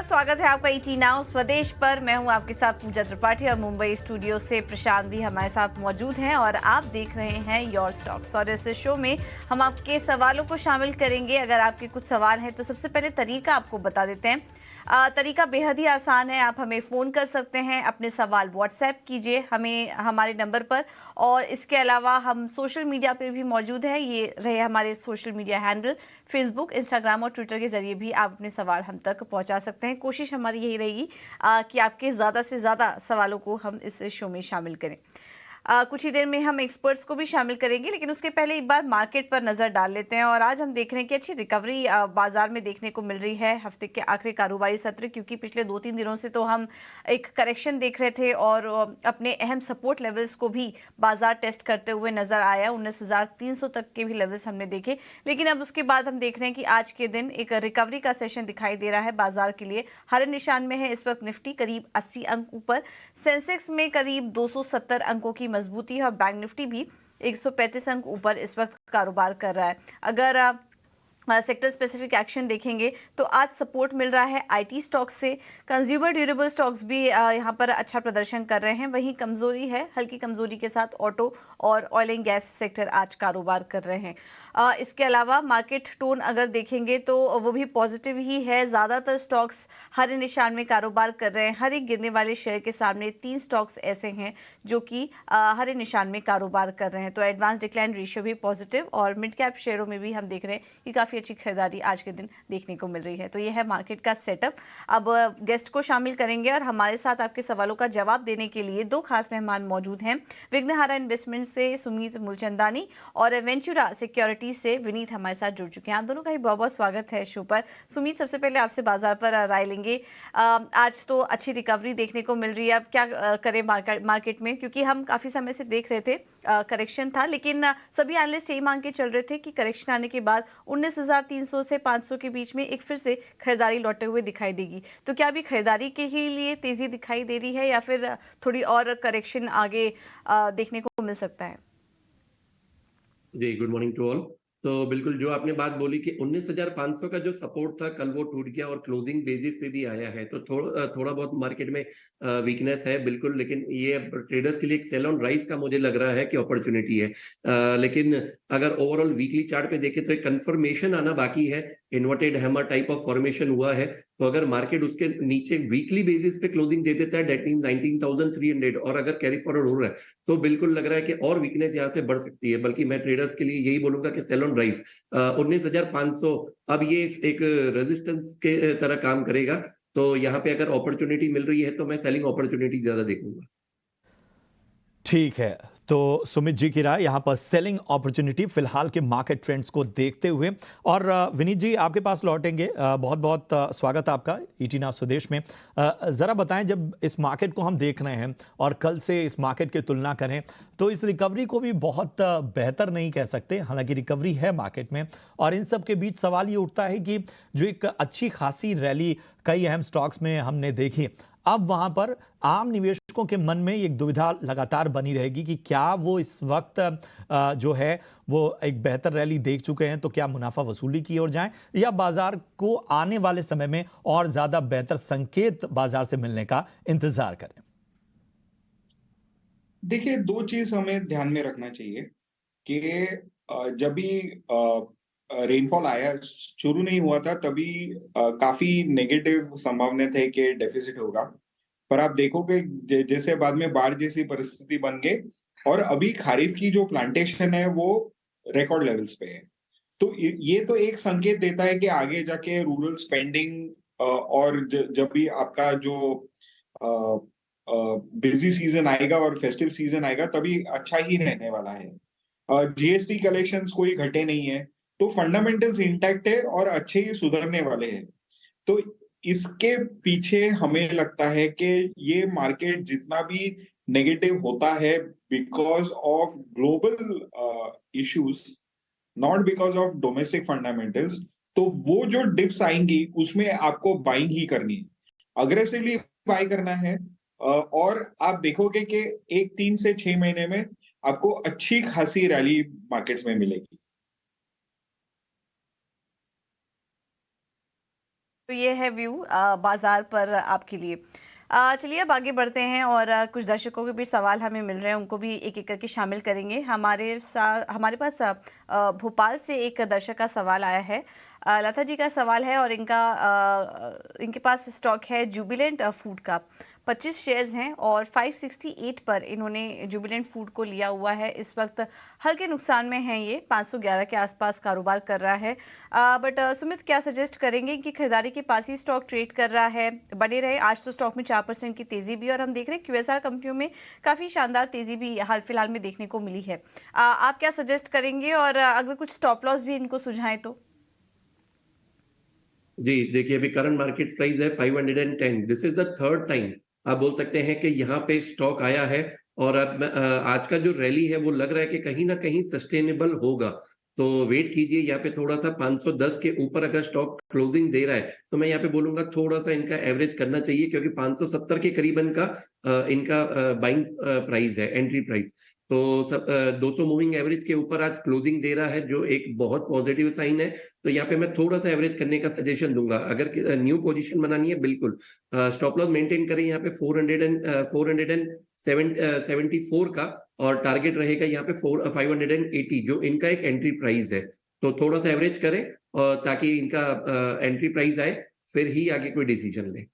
बहुत स्वागत है आपका ईटी नाउ स्वदेश पर। मैं हूं आपके साथ पूजा त्रिपाठी और मुंबई स्टूडियो से प्रशांत भी हमारे साथ मौजूद हैं और आप देख रहे हैं योर स्टॉक्स। और इस शो में हम आपके सवालों को शामिल करेंगे। अगर आपके कुछ सवाल हैं तो सबसे पहले तरीका आपको बता देते हैं। तरीका बेहद ही आसान है। आप हमें फ़ोन कर सकते हैं, अपने सवाल व्हाट्सएप कीजिए हमें हमारे नंबर पर। और इसके अलावा हम सोशल मीडिया पे भी मौजूद हैं। ये रहे हमारे social media handle, Facebook, Instagram और ट्विटर के जरिए भी आप अपने सवाल हम तक पहुंचा सकते हैं। कोशिश हमारी यही रहेगी कि आपके ज़्यादा से ज़्यादा सवालों को हम इस शो में शामिल करें। कुछ ही देर में हम एक्सपर्ट्स को भी शामिल करेंगे, लेकिन उसके पहले एक बार मार्केट पर नज़र डाल लेते हैं। और आज हम देख रहे हैं कि अच्छी रिकवरी बाजार में देखने को मिल रही है हफ्ते के आखिरी कारोबारी सत्र, क्योंकि पिछले 2-3 दिनों से तो हम एक करेक्शन देख रहे थे और अपने अहम सपोर्ट लेवल्स को भी बाजार टेस्ट करते हुए नजर आया। 19,300 तक के भी लेवल्स हमने देखे, लेकिन अब उसके बाद हम देख रहे हैं कि आज के दिन एक रिकवरी का सेशन दिखाई दे रहा है बाजार के लिए। हरे निशान में है इस वक्त निफ्टी करीब 80 अंक ऊपर, सेंसेक्स में करीब 270 अंकों की मजबूती है और बैंक निफ्टी भी 135 अंक ऊपर इस वक्त कारोबार कर रहा है। अगर आप सेक्टर स्पेसिफिक एक्शन देखेंगे तो आज सपोर्ट मिल रहा है आईटी स्टॉक्स से। कंज्यूमर ड्यूरेबल स्टॉक्स भी यहाँ पर अच्छा प्रदर्शन कर रहे हैं। वहीं कमजोरी है, हल्की कमजोरी के साथ ऑटो और ऑयल एंड गैस सेक्टर आज कारोबार कर रहे हैं। इसके अलावा मार्केट टोन अगर देखेंगे तो वो भी पॉजिटिव ही है। ज़्यादातर स्टॉक्स हरे निशान में कारोबार कर रहे हैं। हर एक गिरने वाले शेयर के सामने 3 स्टॉक्स ऐसे हैं जो कि हरे निशान में कारोबार कर रहे हैं। तो एडवांस डिक्लाइन रेशियो भी पॉजिटिव और मिड कैप शेयरों में भी हम देख रहे हैं कि काफ़ी अच्छी खरीदारी आज के दिन देखने को मिल रही है। तो ये है मार्केट का सेटअप। अब गेस्ट को शामिल करेंगे और हमारे साथ आपके सवालों का जवाब देने के लिए 2 खास मेहमान मौजूद हैं। विघ्नहारा इन्वेस्टमेंट से सुमीत मूलचंदानी और वेंचुरा सिक्योरिटी से विनीत हमारे साथ जुड़ चुके हैं। आप दोनों का ही बहुत बहुत स्वागत है शो पर। सुमीत, सबसे पहले आपसे बाजार पर राय लेंगे। आज तो अच्छी रिकवरी देखने को मिल रही है। अब क्या करें मार्केट में, क्योंकि हम काफ़ी समय से देख रहे थे करेक्शन था, लेकिन सभी एनालिस्ट यही मांग के चल रहे थे कि करेक्शन आने के बाद 19,300 से 500 के बीच में एक फिर से खरीदारी लौटे हुए दिखाई देगी। तो क्या अभी खरीदारी के ही लिए तेजी दिखाई दे रही है या फिर थोड़ी और करेक्शन आगे देखने को मिल सकता है? जी, गुड मॉर्निंग टू ऑल। तो बिल्कुल जो आपने बात बोली कि 19,500 का जो सपोर्ट था कल वो टूट गया और क्लोजिंग बेसिस पे भी आया है, तो थोड़ा बहुत मार्केट में वीकनेस है बिल्कुल। लेकिन ये ट्रेडर्स के लिए एक सेल ऑन राइज का मुझे लग रहा है कि अपॉर्चुनिटी है। लेकिन अगर ओवरऑल वीकली चार्ट पे देखें तो एक कंफर्मेशन आना बाकी है। Inverted hammer type of formation हुआ है, तो अगर मार्केट उसके नीचे वीकली बेसिस पे क्लोजिंग दे देता है दैट मीन 19,300 और अगर कैरी फॉरवर्ड हो रहा है तो बिल्कुल लग रहा है कि और वीकनेस यहाँ से बढ़ सकती है। बल्कि मैं ट्रेडर्स के लिए यही बोलूंगा कि सेल ऑन राइज 19,500 अब ये एक रेजिस्टेंस के तरह काम करेगा। तो यहाँ पे अगर अपॉर्चुनिटी मिल रही है तो मैं सेलिंग अपॉर्चुनिटी ज्यादा देखूंगा। ठीक है, तो सुमित जी की राय यहाँ पर सेलिंग अपॉर्चुनिटी फिलहाल के मार्केट ट्रेंड्स को देखते हुए। और विनीत जी आपके पास लौटेंगे। बहुत बहुत स्वागत है आपका ईटी नाउ स्वदेश में। ज़रा बताएं, जब इस मार्केट को हम देख रहे हैं और कल से इस मार्केट की तुलना करें तो इस रिकवरी को भी बहुत बेहतर नहीं कह सकते। हालांकि रिकवरी है मार्केट में, और इन सब के बीच सवाल ये उठता है कि जो एक अच्छी खासी रैली कई अहम स्टॉक्स में हमने देखी, अब वहां पर आम निवेशकों के मन में एक दुविधा लगातार बनी रहेगी कि क्या वो इस वक्त जो है वो एक बेहतर रैली देख चुके हैं तो क्या मुनाफा वसूली की ओर जाएं, या बाजार को आने वाले समय में और ज्यादा बेहतर संकेत बाजार से मिलने का इंतजार करें। देखिए, 2 चीज हमें ध्यान में रखना चाहिए कि जब भी रेनफॉल आया, शुरू नहीं हुआ था तभी काफी नेगेटिव संभावना थे कि डेफिसिट होगा। पर आप देखोगे जैसे बाद में बाढ़ जैसी परिस्थिति बन गई और अभी खरीफ की जो प्लांटेशन है वो रिकॉर्ड लेवल्स पे है। तो ये तो एक संकेत देता है कि आगे जाके रूरल स्पेंडिंग और जब भी आपका जो बिजी सीजन आएगा और फेस्टिव सीजन आएगा तभी अच्छा ही रहने वाला है। जीएसटी कलेक्शंस कोई घटे नहीं है, तो फंडामेंटल्स इंटैक्ट है और अच्छे ही सुधरने वाले हैं। तो इसके पीछे हमें लगता है कि ये मार्केट जितना भी नेगेटिव होता है because of global issues, not because of domestic fundamentals, तो वो जो डिप्स आएंगी उसमें आपको बाइंग ही करनी है, अग्रेसिवली बाय करना है। और आप देखोगे कि 3 से 6 महीने में आपको अच्छी खासी रैली मार्केट्स में मिलेगी। तो ये है व्यू बाजार पर आपके लिए। चलिए अब आगे बढ़ते हैं और कुछ दर्शकों के भी सवाल हमें मिल रहे हैं, उनको भी एक एक करके शामिल करेंगे। हमारे पास भोपाल से एक दर्शक का सवाल आया है। लता जी का सवाल है और इनके पास स्टॉक है जुबिलेंट फूड का। 25 शेयर्स हैं और 568 पर इन्होंने जुबिलेंट फूड को लिया हुआ है। इस वक्त हल्के नुकसान में है, ये 511 के आसपास कारोबार कर रहा है। बट सुमित क्या सजेस्ट करेंगे कि खरीदारी के पास ही स्टॉक ट्रेड कर रहा है, बने रहे? आज तो स्टॉक में 4% की तेजी भी, और हम देख रहे हैं QSR कंपनियों में काफ़ी शानदार तेजी भी हाल फिलहाल में देखने को मिली है। आप क्या सजेस्ट करेंगे और अगर कुछ स्टॉप लॉस भी इनको सुझाएं तो? जी देखिए, अभी करंट मार्केट प्राइस है 510। This is the third time आप बोल सकते हैं कि यहाँ पे स्टॉक आया है, और अब आज का जो रैली है वो लग रहा है कि कहीं ना कहीं सस्टेनेबल होगा। तो वेट कीजिए, यहाँ पे थोड़ा सा 510 के ऊपर अगर स्टॉक क्लोजिंग दे रहा है तो मैं यहाँ पे बोलूंगा थोड़ा सा इनका एवरेज करना चाहिए, क्योंकि 570 के करीबन का इनका बाइंग प्राइस है, एंट्री प्राइस। तो 200 मूविंग एवरेज के ऊपर आज क्लोजिंग दे रहा है, जो एक बहुत पॉजिटिव साइन है। तो यहाँ पे मैं थोड़ा सा एवरेज करने का सजेशन दूंगा। अगर न्यू पोजीशन बनानी है, बिल्कुल स्टॉप लॉस मेंटेन करें यहाँ पे 474 का, और टारगेट रहेगा यहाँ पे 580, जो इनका एक एंट्री प्राइस है। तो थोड़ा सा एवरेज करें और ताकि इनका एंट्री प्राइस आए, फिर ही आगे कोई डिसीजन ले।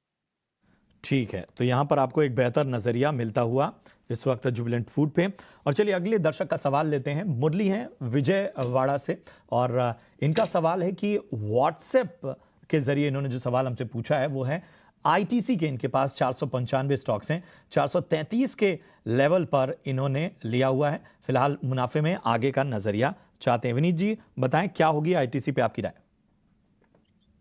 ठीक है, तो यहाँ पर आपको एक बेहतर नजरिया मिलता हुआ इस वक्त जुबिलेंट फूड पे। और चलिए अगले दर्शक का सवाल लेते हैं। मुरली हैं विजयवाड़ा से, और इनका सवाल है कि व्हाट्सएप के जरिए इन्होंने जो सवाल हमसे पूछा है वो है ITC के। इनके पास 495 स्टॉक्स हैं, 433 के लेवल पर इन्होंने लिया हुआ है। फिलहाल मुनाफे में आगे का नजरिया चाहते हैं। विनीत जी बताएं, क्या होगी ITC पे आपकी राय?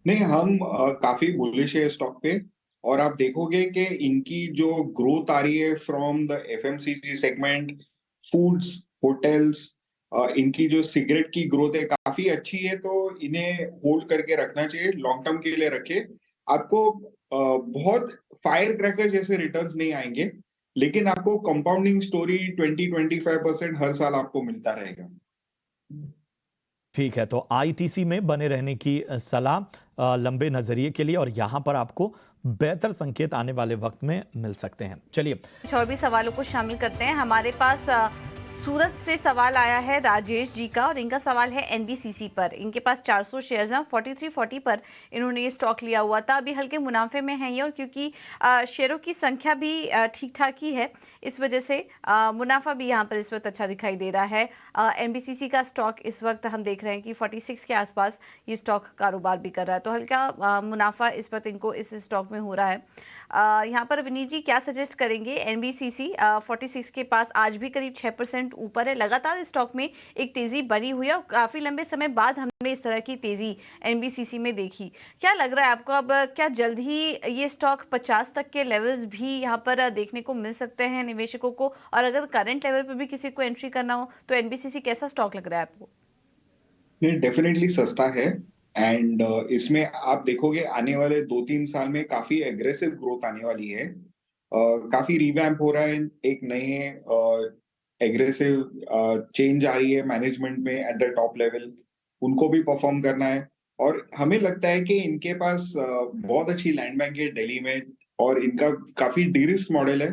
नहीं, हम काफी बुलिश है स्टॉक पे, और आप देखोगे कि इनकी जो ग्रोथ आ रही है from the FMCG segment, foods, hotels, इनकी जो सिगरेट की ग्रोथ है काफी अच्छी है। तो इन्हें होल्ड करके रखना चाहिए, लॉन्ग टर्म के लिए रखे। आपको बहुत फायर क्रैकर जैसे रिटर्न्स नहीं आएंगे, लेकिन आपको कंपाउंडिंग स्टोरी 20-25% हर साल आपको मिलता रहेगा। ठीक है, तो ITC में बने रहने की सलाह लंबे नजरिए के लिए, और यहां पर आपको बेहतर संकेत आने वाले वक्त में मिल सकते हैं। चलिए कुछ और भी सवालों को शामिल करते हैं। हमारे पास सूरत से सवाल आया है राजेश जी का, और इनका सवाल है NBCC पर। इनके पास 400 शेयर्स हैं, 4340 पर इन्होंने ये स्टॉक लिया हुआ था। अभी हल्के मुनाफे में है ये, और क्योंकि शेयरों की संख्या भी ठीक ठाक ही है, इस वजह से मुनाफा भी यहाँ पर इस वक्त अच्छा दिखाई दे रहा है। NBCC का स्टॉक इस वक्त हम देख रहे हैं कि 46 के आसपास ये स्टॉक कारोबार भी कर रहा है। तो हल्का मुनाफा इस वक्त इनको इस स्टॉक में हो रहा है। यहाँ पर विनीत जी क्या सजेस्ट करेंगे? NBCC 46 के पास आज भी करीब 6% ऊपर है। लगातार स्टॉक में एक तेजी बनी हुई है, और काफी लंबे समय बाद हमने इस तरह की तेजी NBCC में देखी। क्या लग रहा है आपको, अब क्या जल्द ही ये स्टॉक 50 तक के लेवल्स भी यहाँ पर देखने को मिल सकते हैं निवेशकों को? और अगर करंट लेवल पर भी किसी को एंट्री करना हो तो NBCC कैसा स्टॉक लग रहा है आपको? नहीं, डेफिनेटली सस्ता है, एंड इसमें आप देखोगे आने वाले 2-3 साल में काफी एग्रेसिव ग्रोथ आने वाली है। काफी रिवैम्प हो रहा है, एक नए एग्रेसिव चेंज आ रही है मैनेजमेंट में एट द टॉप लेवल, उनको भी परफॉर्म करना है। और हमें लगता है कि इनके पास बहुत अच्छी लैंड बैंक है दिल्ली में, और इनका काफी डी-रिस्क मॉडल है,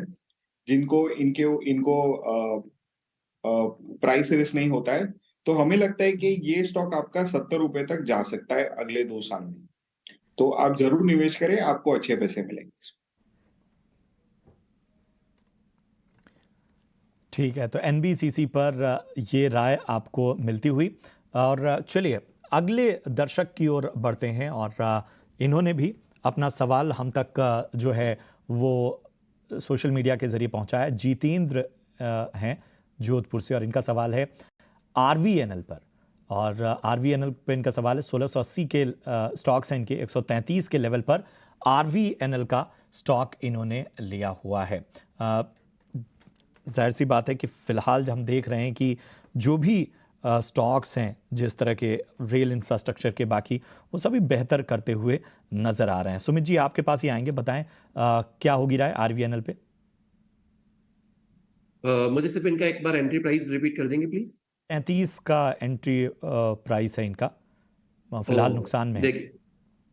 जिनको इनको प्राइस रिस्क नहीं होता है। तो हमें लगता है कि ये स्टॉक आपका 70 रुपए तक जा सकता है अगले 2 साल में। तो आप जरूर निवेश करें, आपको अच्छे पैसे मिलेंगे। ठीक है, तो NBCC पर ये राय आपको मिलती हुई। और चलिए अगले दर्शक की ओर बढ़ते हैं, और इन्होंने भी अपना सवाल हम तक जो है वो सोशल मीडिया के जरिए पहुंचाया। जितेंद्र हैं जोधपुर से, और इनका सवाल है RVNL पर। और RVNL पे इनका सवाल है 1680 के स्टॉक्स हैं इनके, 133 के लेवल पर RVNL का स्टॉक इन्होंने लिया हुआ है। जाहिर सी बात है कि फिलहाल हम देख रहे हैं कि जो भी स्टॉक्स हैं जिस तरह के रेल इंफ्रास्ट्रक्चर के, बाकी वो सभी बेहतर करते हुए नजर आ रहे हैं। सुमित जी आपके पास ही आएंगे, बताएं क्या होगी राय RVNL पे? मुझे सिर्फ इनका एक बार एंट्री प्राइस रिपीट कर देंगे प्लीज। 33 का एंट्री प्राइस है इनका, फिलहाल नुकसान में है। देखिए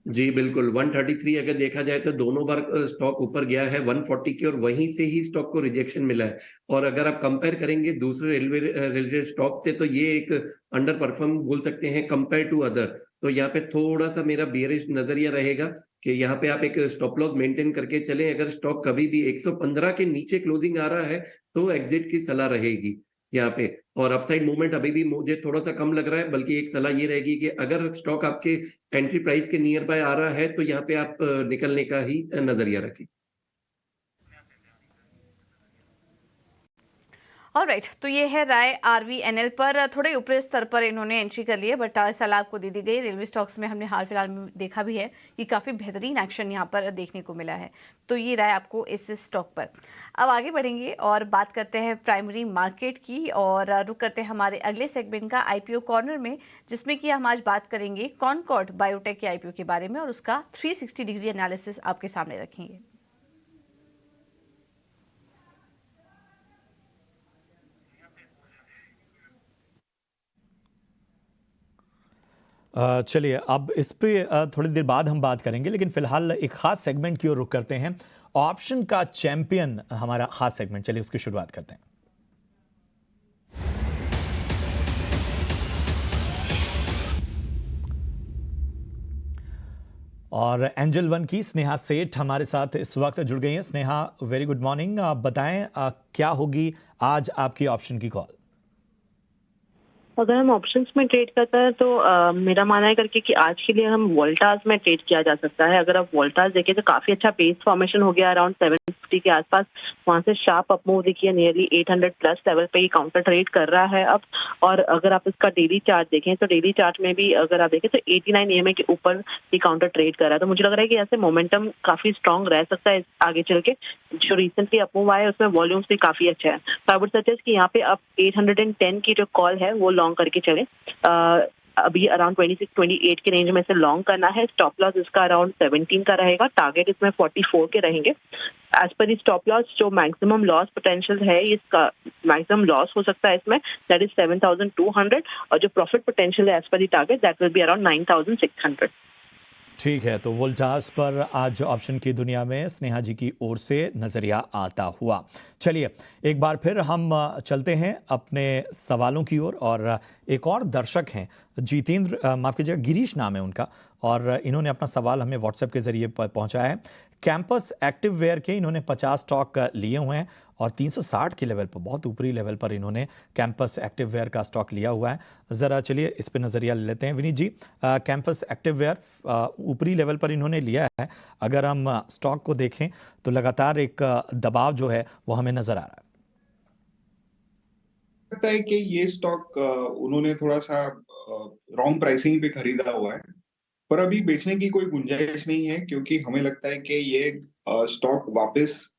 जी बिल्कुल, 133 अगर देखा जाए तो दोनों बार स्टॉक ऊपर गया है 140 की, और वहीं से ही स्टॉक को रिजेक्शन मिला है। और अगर आप कंपेयर करेंगे दूसरे रेलवे रिलेटेड स्टॉक से, तो ये एक अंडर परफॉर्म बोल सकते हैं कंपेयर टू अदर। तो यहाँ पे थोड़ा-सा मेरा बियरिश नज़रिया रहेगा कि यहाँ पे आप एक स्टॉप लॉस मेंटेन करके चलें। अगर स्टॉक कभी भी 115 के नीचे क्लोजिंग आ रहा है, तो एग्ज़िट की सलाह रहेगी यहाँ पे। और अपसाइड मूवमेंट अभी भी मुझे थोड़ा-सा कम लग रहा है, बल्कि एक सलाह ये रहेगी कि अगर स्टॉक आपके एंट्री प्राइस के नियर बाय आ रहा है, तो यहाँ पे आप निकलने का ही नज़रिया रखें। ऑलराइट, तो ये है राय आरवीएनएल पर। थोड़े ऊपरी स्तर पर इन्होंने एंट्री कर ली है, बट सलाह आपको दे दी गई। रेलवे स्टॉक्स में हमने हाल फिलहाल में देखा भी है कि काफ़ी बेहतरीन एक्शन यहाँ पर देखने को मिला है। तो ये राय आपको इस स्टॉक पर। अब आगे बढ़ेंगे और बात करते हैं प्राइमरी मार्केट की, और रुक करते हैं हमारे अगले सेगमेंट का आईपीओ कॉर्नर में, जिसमें कि हम आज बात करेंगे कॉनकॉर्ड बायोटेक के आईपीओ के बारे में और उसका 360 डिग्री एनालिसिस आपके सामने रखेंगे। चलिए, अब इस पे थोड़ी देर बाद हम बात करेंगे, लेकिन फिलहाल एक खास सेगमेंट की ओर रुख करते हैं। ऑप्शन का चैंपियन हमारा खास सेगमेंट, चलिए उसकी शुरुआत करते हैं। और एंजल वन की स्नेहा सेठ हमारे साथ इस वक्त जुड़ गई हैं। Sneha, very good morning. आप बताएं क्या होगी आज आपकी ऑप्शन की कॉल? अगर हम ऑप्शंस में ट्रेड करते हैं तो मेरा मानना है करके कि आज के लिए हम वोल्टास में ट्रेड किया जा सकता है। अगर आप वोल्टास देखें तो काफी अच्छा बेस फॉर्मेशन हो गया अराउंड 750 के आसपास। वहां से शार्प अप मूव देखिए, नियरली 800 प्लस लेवल पे ही काउंटर ट्रेड कर रहा है अब। और अगर आप इसका डेली चार्ट देखें तो डेली चार्ट में भी अगर आप देखें तो 89 ईएमए के ऊपर ही काउंटर ट्रेड कर रहा है। तो मुझे लग रहा है कि ऐसे मोमेंटम काफी स्ट्रांग रह सकता है आगे चल के। जो रिसेंटली अप मूव आया है उसमें वॉल्यूम्स भी काफी अच्छा है। तो आई वुड सजेस्ट कि यहाँ पे आप 810 की जो कॉल है वो लॉन्ग करके चले। अभी अराउंड 26-28 के रेंज में से लॉन्ग करना है। स्टॉप लॉस इसका अराउंड 17 का रहेगा, टारगेट इसमें 44 के रहेंगे। एज पर स्टॉप लॉस जो मैक्सिमम लॉस पोटेंशियल है, इसका मैक्सिमम लॉस हो सकता है इसमें, दैट इज 7,200, और जो प्रॉफिट पोटेंशियल है as per target that will be around 9,600। ठीक है, तो वोल्टास पर आज ऑप्शन की दुनिया में स्नेहा जी की ओर से नजरिया आता हुआ। चलिए, एक बार फिर हम चलते हैं अपने सवालों की ओर। और एक और दर्शक हैं, जितेंद्र, माफ कीजिएगा, गिरीश नाम है उनका, और इन्होंने अपना सवाल हमें व्हाट्सएप के जरिए पहुंचाया है। कैंपस एक्टिव वेयर के इन्होंने 50 स्टॉक लिए हुए हैं और 360 के लेवल पर, बहुत ऊपरी लेवल पर इन्होंने कैंपस एक्टिव वेयर का स्टॉक लिया हुआ है। ज़रा चलिए इस पे नज़रिया ले लेते हैं। विनीत जी, कैंपस एक्टिव वेयर ऊपरी लेवल पर इन्होंने लिया है। अगर हम स्टॉक को देखें तो लगातार एक दबाव जो है वो हमें नज़र आ रहा है। लगता है कि ये स्टॉक उन्होंने थोड़ा सा रॉन्ग प्राइसिंग पे खरीदा हुआ है, पर अभी बेचने की कोई गुंजाइश नहीं है, क्योंकि हमें लगता है कि ये स्टॉक वापस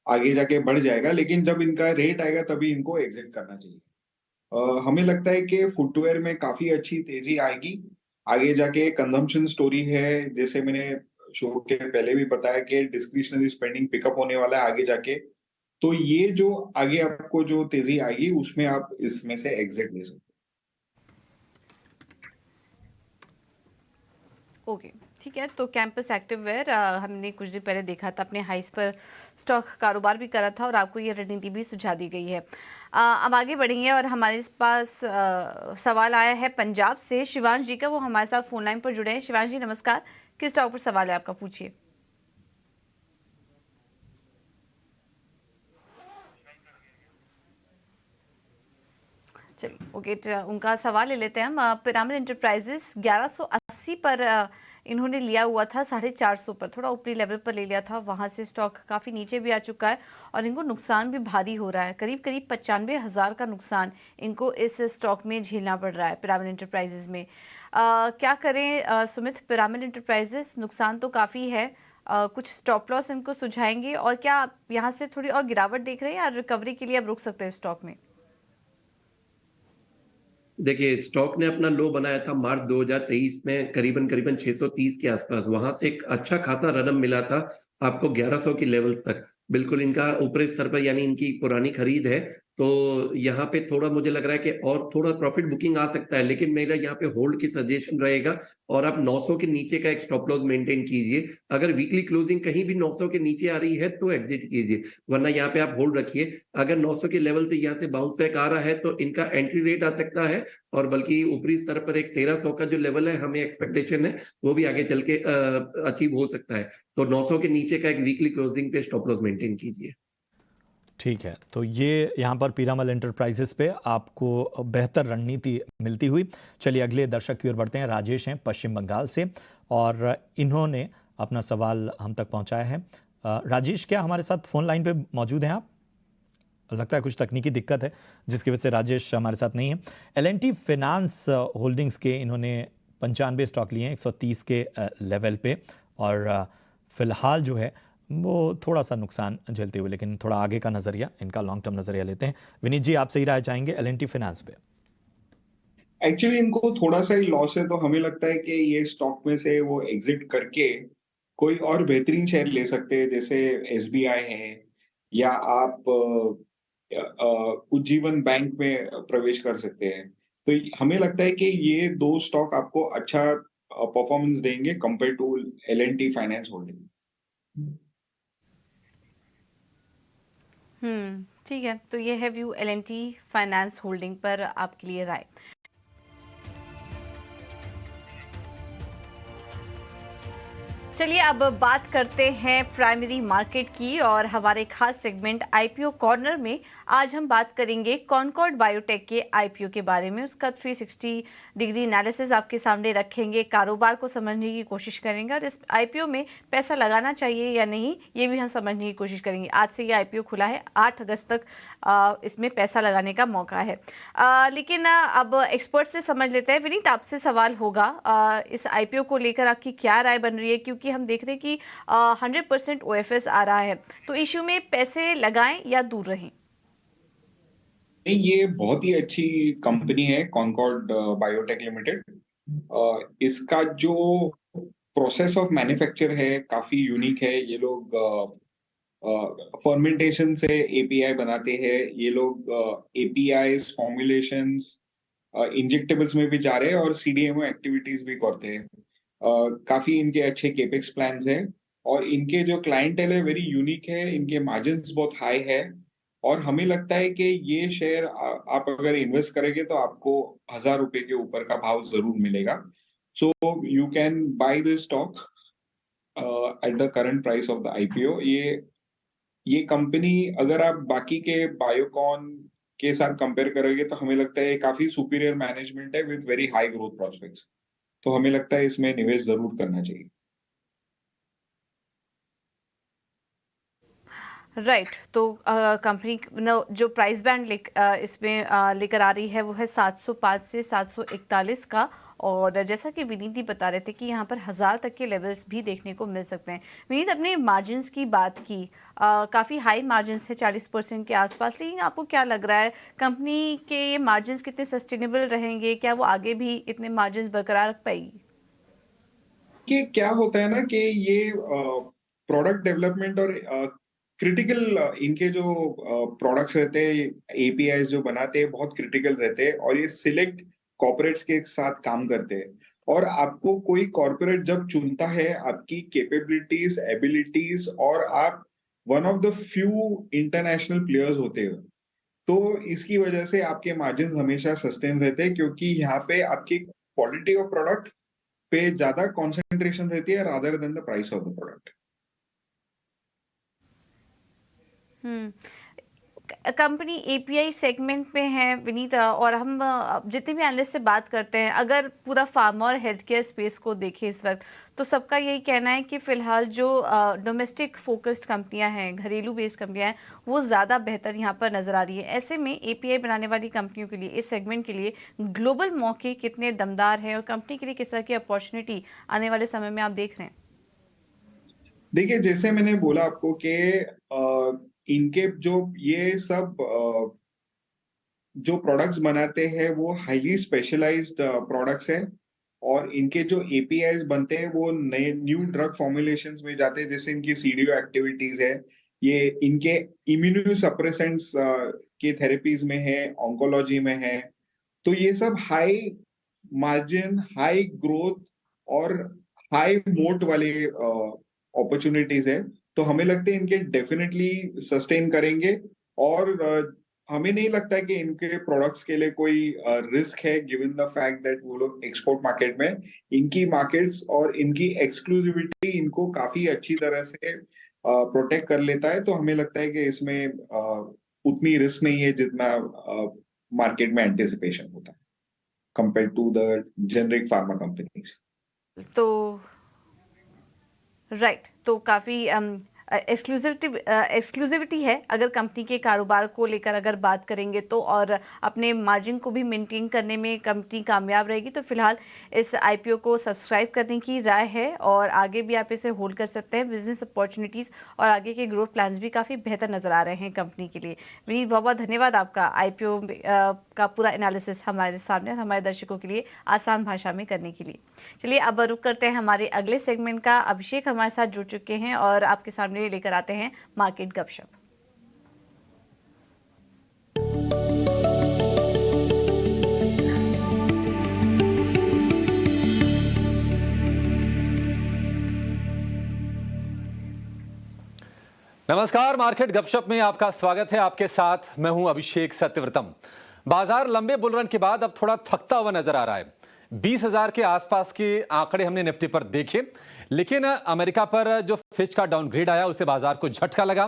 आगे जाके बढ़ जाएगा, लेकिन जब इनका रेट आएगा तभी इनको एग्जिट करना चाहिए। हमें लगता है कि फुटवेयर में काफी अच्छी तेजी आएगी आगे जाके। कंजम्पशन स्टोरी है, जैसे मैंने शो के पहले भी बताया कि डिस्क्रिशनरी स्पेंडिंग पिकअप होने वाला है आगे जाके। तो ये जो आगे आपको जो तेजी आएगी उसमें आप इसमें से एग्जिट ले सकते हैं। ओके, ठीक है। तो कैंपस एक्टिव वेयर हमने कुछ दिन पहले देखा था, अपने हाइस पर स्टॉक कारोबार भी करा था और आपको ये रणनीति भी सुझा दी गई है। अब आगे बढ़ेंगे और हमारे पास सवाल आया है पंजाब से शिवांश जी का, वो हमारे साथ फोन लाइन पर जुड़े हैं। शिवांश जी नमस्कार, किस स्टॉक पर सवाल है आपका, पूछिए। चलिए, ओके, उनका सवाल ले लेते हैं हम। पिरामिड एंटरप्राइजेस 1180 पर इन्होंने लिया हुआ था, 450 पर, थोड़ा ऊपरी लेवल पर ले लिया था। वहां से स्टॉक काफ़ी नीचे भी आ चुका है और इनको नुकसान भी भारी हो रहा है। करीब करीब 95,000 का नुकसान इनको इस स्टॉक में झेलना पड़ रहा है पिरामिड एंटरप्राइजेस में। क्या करें सुमित? पिरामिड एंटरप्राइजेस नुकसान तो काफ़ी है, कुछ स्टॉप लॉस इनको सुझाएंगे, और क्या आप यहाँ से थोड़ी और गिरावट देख रहे हैं या रिकवरी के लिए अब रुक सकते हैं स्टॉक में? देखिए, स्टॉक ने अपना लो बनाया था मार्च 2023 में करीबन 630 के आसपास। वहां से एक अच्छा खासा रनअप मिला था आपको 1100 की लेवल्स तक बिल्कुल इनका ऊपरी स्तर पर यानी इनकी पुरानी खरीद है, तो यहाँ पे थोड़ा मुझे लग रहा है कि और थोड़ा प्रॉफिट बुकिंग आ सकता है, लेकिन मेरा यहाँ पे होल्ड की सजेशन रहेगा और आप 900 के नीचे का एक स्टॉप लॉस मेंटेन कीजिए। अगर वीकली क्लोजिंग कहीं भी 900 के नीचे आ रही है तो एग्जिट कीजिए, वरना यहाँ पे आप होल्ड रखिए। अगर 900 के लेवल से यहाँ से बाउंस बैक आ रहा है तो इनका एंट्री रेट आ सकता है और बल्कि ऊपरी स्तर पर एक 1300 का जो लेवल है हमें एक्सपेक्टेशन है वो भी आगे चल के अचीव हो सकता है। तो 900 के नीचे का एक वीकली क्लोजिंग पे स्टॉप लॉस मेंटेन कीजिए। ठीक है, तो ये यहाँ पर पीरामल एंटरप्राइजेस पे आपको बेहतर रणनीति मिलती हुई। चलिए अगले दर्शक की ओर बढ़ते हैं। राजेश हैं पश्चिम बंगाल से और इन्होंने अपना सवाल हम तक पहुंचाया है। राजेश, क्या हमारे साथ फोन लाइन पे मौजूद हैं आप? लगता है कुछ तकनीकी दिक्कत है जिसकी वजह से राजेश हमारे साथ नहीं है। L&T फाइनेंस होल्डिंग्स के इन्होंने 95 स्टॉक लिए हैं 130 के लेवल पे और फिलहाल जो है वो थोड़ा सा नुकसान झेलते हुए, लेकिन थोड़ा आगे का नजरिया, इनका लॉन्ग टर्म नजरिया लेते हैं। विनीत जी, आपसे ही राय चाहेंगे L&T फाइनेंस पे। एक्चुअली इनको थोड़ा सा ही लॉस है, तो हमें लगता है कि ये स्टॉक में से वो एग्जिट करके कोई और बेहतरीन शेयर ले सकते हैं, जैसे SBI है, या आप उज्जीवन बैंक में प्रवेश कर सकते हैं। तो हमें लगता है कि ये दो स्टॉक आपको अच्छा परफॉर्मेंस देंगे compare to L&T finance holding. ठीक है, तो ये है व्यू L&T फाइनेंस होल्डिंग पर आपके लिए राय। चलिए अब बात करते हैं प्राइमरी मार्केट की और हमारे खास सेगमेंट आईपीओ कॉर्नर में आज हम बात करेंगे कॉनकॉर्ड बायोटेक के आईपीओ के बारे में। उसका 360 डिग्री एनालिसिस आपके सामने रखेंगे, कारोबार को समझने की कोशिश करेंगे और इस आईपीओ में पैसा लगाना चाहिए या नहीं ये भी हम समझने की कोशिश करेंगे। आज से ये आईपीओ खुला है, 8 अगस्त तक इसमें पैसा लगाने का मौका है। लेकिन अब एक्सपर्ट से समझ लेते हैं। विनीत, आपसे सवाल होगा इस आईपीओ को लेकर आपकी क्या राय बन रही है, क्योंकि हम देख रहे हैं कि 100% OFS आ रहा है, तो इश्यू में पैसे लगाएं या दूर रहें? नहीं, ये बहुत ही अच्छी कंपनी है कॉनकॉर्ड बायोटेक लिमिटेड। इसका जो प्रोसेस ऑफ मैन्युफैक्चर है काफी यूनिक है। ये लोग फर्मेंटेशन से API बनाते हैं। ये लोग APIs फॉर्मुलेशंस इंजेक्टेबल्स में भी जा रहे हैं और CDMO एक्टिविटीज भी करते हैं। काफी इनके अच्छे केपेक्स प्लान्स हैं और इनके जो क्लाइंटेल है वेरी यूनिक है। इनके मार्जिन्स बहुत हाई है और हमें लगता है कि ये शेयर आप अगर इन्वेस्ट करेंगे तो आपको 1000 रुपए के ऊपर का भाव जरूर मिलेगा। So you can by this stock at the current price of the IPO। ये कंपनी अगर आप बाकी के बायोकॉन के साथ कंपेयर करोगे तो हमें लगता है काफी सुपीरियर मैनेजमेंट है with very high growth prospects. तो हमें लगता है इसमें निवेश जरूर करना चाहिए। राइट, तो कंपनी जो प्राइस बैंड इसमें लेकर आ रही है वो है 705 से 741 का, और जैसा कि विनीत ही बता रहे थे कि यहाँ पर 1000 तक के लेवल्स भी देखने को मिल सकते हैं। विनीत, अपने मार्जिन्स की बात की, काफ़ी हाई मार्जिन्स है 40% के आसपास, लेकिन आपको क्या लग रहा है कंपनी के ये मार्जिन्स कितने सस्टेनेबल रहेंगे? क्या वो आगे भी इतने मार्जिन्स बरकरार रख पाएगी? कि क्या होता है ना कि ये प्रोडक्ट डेवलपमेंट और क्रिटिकल इनके जो प्रोडक्ट्स रहते हैं, APIs जो बनाते हैं बहुत क्रिटिकल रहते हैं और ये सिलेक्ट कॉर्पोरेट्स के साथ काम करते हैं। और आपको कोई कॉर्पोरेट जब चुनता है आपकी कैपेबिलिटीज, एबिलिटीज और आप one of the few international players होते हो, तो इसकी वजह से आपके मार्जिन हमेशा सस्टेन रहते हैं, क्योंकि यहाँ पे आपकी क्वालिटी ऑफ प्रोडक्ट पे ज्यादा कंसंट्रेशन रहती है rather than the price of the product. Company API segment में है विनीत, और हम जितने भी एनालिस्ट से बात करते हैं, अगर पूरा फार्मा और हेल्थ केयर स्पेस को देखें इस वक्त, तो सबका यही कहना है कि फिलहाल जो डोमेस्टिक फोकस्ड कंपनियां हैं, घरेलू बेस्ड कंपनियां हैं, वो ज़्यादा बेहतर यहाँ पर नज़र आ रही है। ऐसे में API बनाने वाली कंपनियों के लिए, इस सेगमेंट के लिए ग्लोबल मौके कितने दमदार हैं और कंपनी के लिए किस तरह की अपॉर्चुनिटी आने वाले समय में आप देख रहे हैं? देखिए, जैसे मैंने बोला आपको कि इनके जो ये सब जो प्रोडक्ट्स बनाते हैं वो हाईली स्पेशलाइज्ड प्रोडक्ट्स हैं और इनके जो एपीआईज बनते हैं वो नए न्यू ड्रग फॉर्मुलेशंस में जाते हैं, जैसे इनकी सीडीओ एक्टिविटीज है, ये इनके इम्यूनो सप्रेसेंट्स के थेरेपीज में है, ऑन्कोलॉजी में है। तो ये सब हाई मार्जिन, हाई ग्रोथ और हाई मोट वाले अपॉर्चुनिटीज है। तो हमें लगता है इनके डेफिनेटली सस्टेन करेंगे और हमें नहीं लगता कि इनके प्रोडक्ट्स के लिए कोई रिस्क है, गिवन द फैक्ट दैट वो लोग एक्सपोर्ट मार्केट में इनकी मार्केट्स और इनकी एक्सक्लूसिविटी इनको काफी अच्छी तरह से प्रोटेक्ट कर लेता है। तो हमें लगता है कि इसमें उतनी रिस्क नहीं है जितना मार्केट में एंटिसिपेशन होता है compare to the generic pharma companies. तो राइट, तो काफ़ी एक्सक्लूसिविटी है अगर कंपनी के कारोबार को लेकर अगर बात करेंगे तो, और अपने मार्जिन को भी मेंटेन करने में कंपनी कामयाब रहेगी। तो फिलहाल इस आईपीओ को सब्सक्राइब करने की राय है और आगे भी आप इसे होल्ड कर सकते हैं। बिजनेस अपॉर्चुनिटीज़ और आगे के ग्रोथ प्लान्स भी काफ़ी बेहतर नज़र आ रहे हैं कंपनी के लिए। विनीत, बहुत बहुत धन्यवाद आपका आईपीओ का पूरा एनालिसिस हमारे सामने और हमारे दर्शकों के लिए आसान भाषा में करने के लिए। चलिए अब रुक करते हैं हमारे अगले सेगमेंट का। अभिषेक हमारे साथ जुड़ चुके हैं और आपके सामने लेकर आते हैं मार्केट गपशप। नमस्कार, मार्केट गपशप में आपका स्वागत है। आपके साथ मैं हूं अभिषेक सत्यव्रतम। बाजार लंबे बुलरन के बाद अब थोड़ा थकता हुआ नजर आ रहा है। 20,000 के आसपास के आंकड़े हमने निफ्टी पर देखे, लेकिन अमेरिका पर जो फिच का डाउनग्रेड आया उससे बाजार को झटका लगा।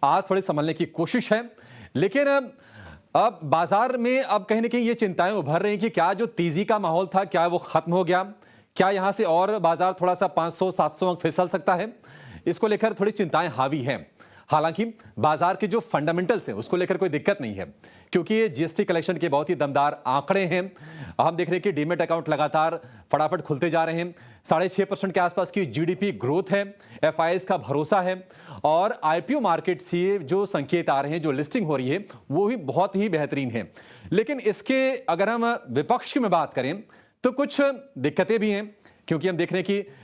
आज थोड़ी संभलने की कोशिश है, लेकिन अब बाजार में अब कहीं ना कहीं ये चिंताएं उभर रही हैं कि क्या जो तेजी का माहौल था क्या वो खत्म हो गया, क्या यहां से और बाजार थोड़ा सा 500-700 अंक फिसल सकता है। इसको लेकर थोड़ी चिंताएं हावी हैं। हालांकि बाजार के जो फंडामेंटल्स हैं उसको लेकर कोई दिक्कत नहीं है, क्योंकि ये जीएसटी कलेक्शन के बहुत ही दमदार आंकड़े हैं। हम देख रहे हैं कि डीमेट अकाउंट लगातार फटाफट खुलते जा रहे हैं। 6.5% के आसपास की जीडीपी ग्रोथ है, एफआईआईज का भरोसा है और आईपीओ मार्केट से जो संकेत आ रहे हैं, जो लिस्टिंग हो रही है वो भी बहुत ही बेहतरीन है। लेकिन इसके अगर हम विपक्ष की में बात करें तो कुछ दिक्कतें भी हैं, क्योंकि हम देख रहे हैं कि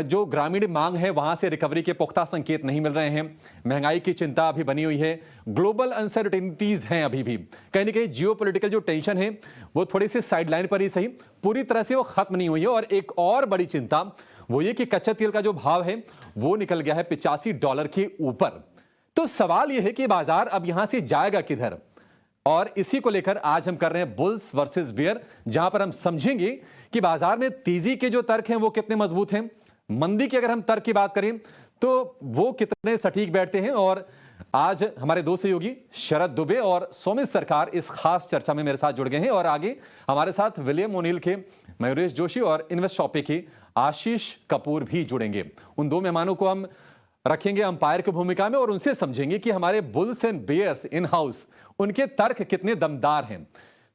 जो ग्रामीण मांग है वहां से रिकवरी के पुख्ता संकेत नहीं मिल रहे हैं। महंगाई की चिंता अभी बनी हुई है, ग्लोबल अनसर्टेनिटीज हैं अभी भी। कहीं ना कहीं जियोपॉलिटिकल जो टेंशन है वो थोड़ी सी साइडलाइन पर ही सही, पूरी तरह से वो खत्म नहीं हुई है। और एक और बड़ी चिंता वो ये कि कच्चा तेल का जो भाव है वो निकल गया है $85 के ऊपर। तो सवाल यह है कि बाजार अब यहां से जाएगा किधर, और इसी को लेकर आज हम कर रहे हैं बुल्स वर्सेस बियर, जहां पर हम समझेंगे कि बाजार में तेजी के जो तर्क हैं वो कितने मजबूत हैं, मंदी की अगर हम तर्क की बात करें तो वो कितने सटीक बैठते हैं। और आज हमारे दो सहयोगी शरद दुबे और सौमित सरकार इस खास चर्चा में मेरे साथ जुड़ गए हैं। और आगे हमारे साथ विलियम ओनिल के मयूरेश जोशी और इन्वेस्ट शॉपे के आशीष कपूर भी जुड़ेंगे। उन दो मेहमानों को हम रखेंगे अंपायर की भूमिका में और उनसे समझेंगे कि हमारे bulls and bears in house उनके तर्क कितने दमदार हैं।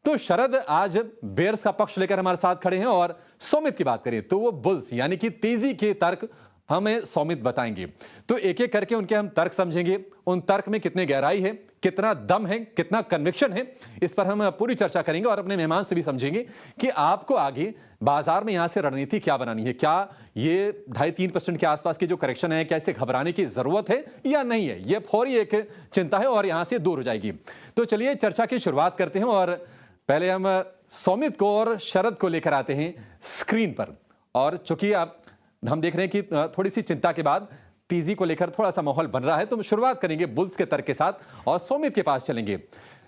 तो शरद आज बेयर्स का पक्ष लेकर हमारे साथ खड़े हैं और सौमित की बात करें तो वो बुल्स यानी कि तेजी के तर्क हमें सौमित बताएंगे। तो एक एक करके उनके हम तर्क समझेंगे, उन तर्क में कितने गहराई है, कितना दम है, कितना कन्विक्शन है, इस पर हम पूरी चर्चा करेंगे और अपने मेहमान से भी समझेंगे कि आपको आगे बाजार में यहां से रणनीति क्या बनानी है। क्या ये 2.5-3% के आसपास की जो करेक्शन है, क्या इसे घबराने की जरूरत है या नहीं है, ये फौरी एक चिंता है और यहां से दूर हो जाएगी। तो चलिए चर्चा की शुरुआत करते हैं और पहले हम सौमित को और शरद को लेकर आते हैं स्क्रीन पर। और चूंकि आप हम देख रहे हैं कि थोड़ी सी चिंता के बाद तेजी को लेकर थोड़ा सा माहौल बन रहा है, तो शुरुआत करेंगे बुल्स के तर्क के साथ और सौमित के पास चलेंगे।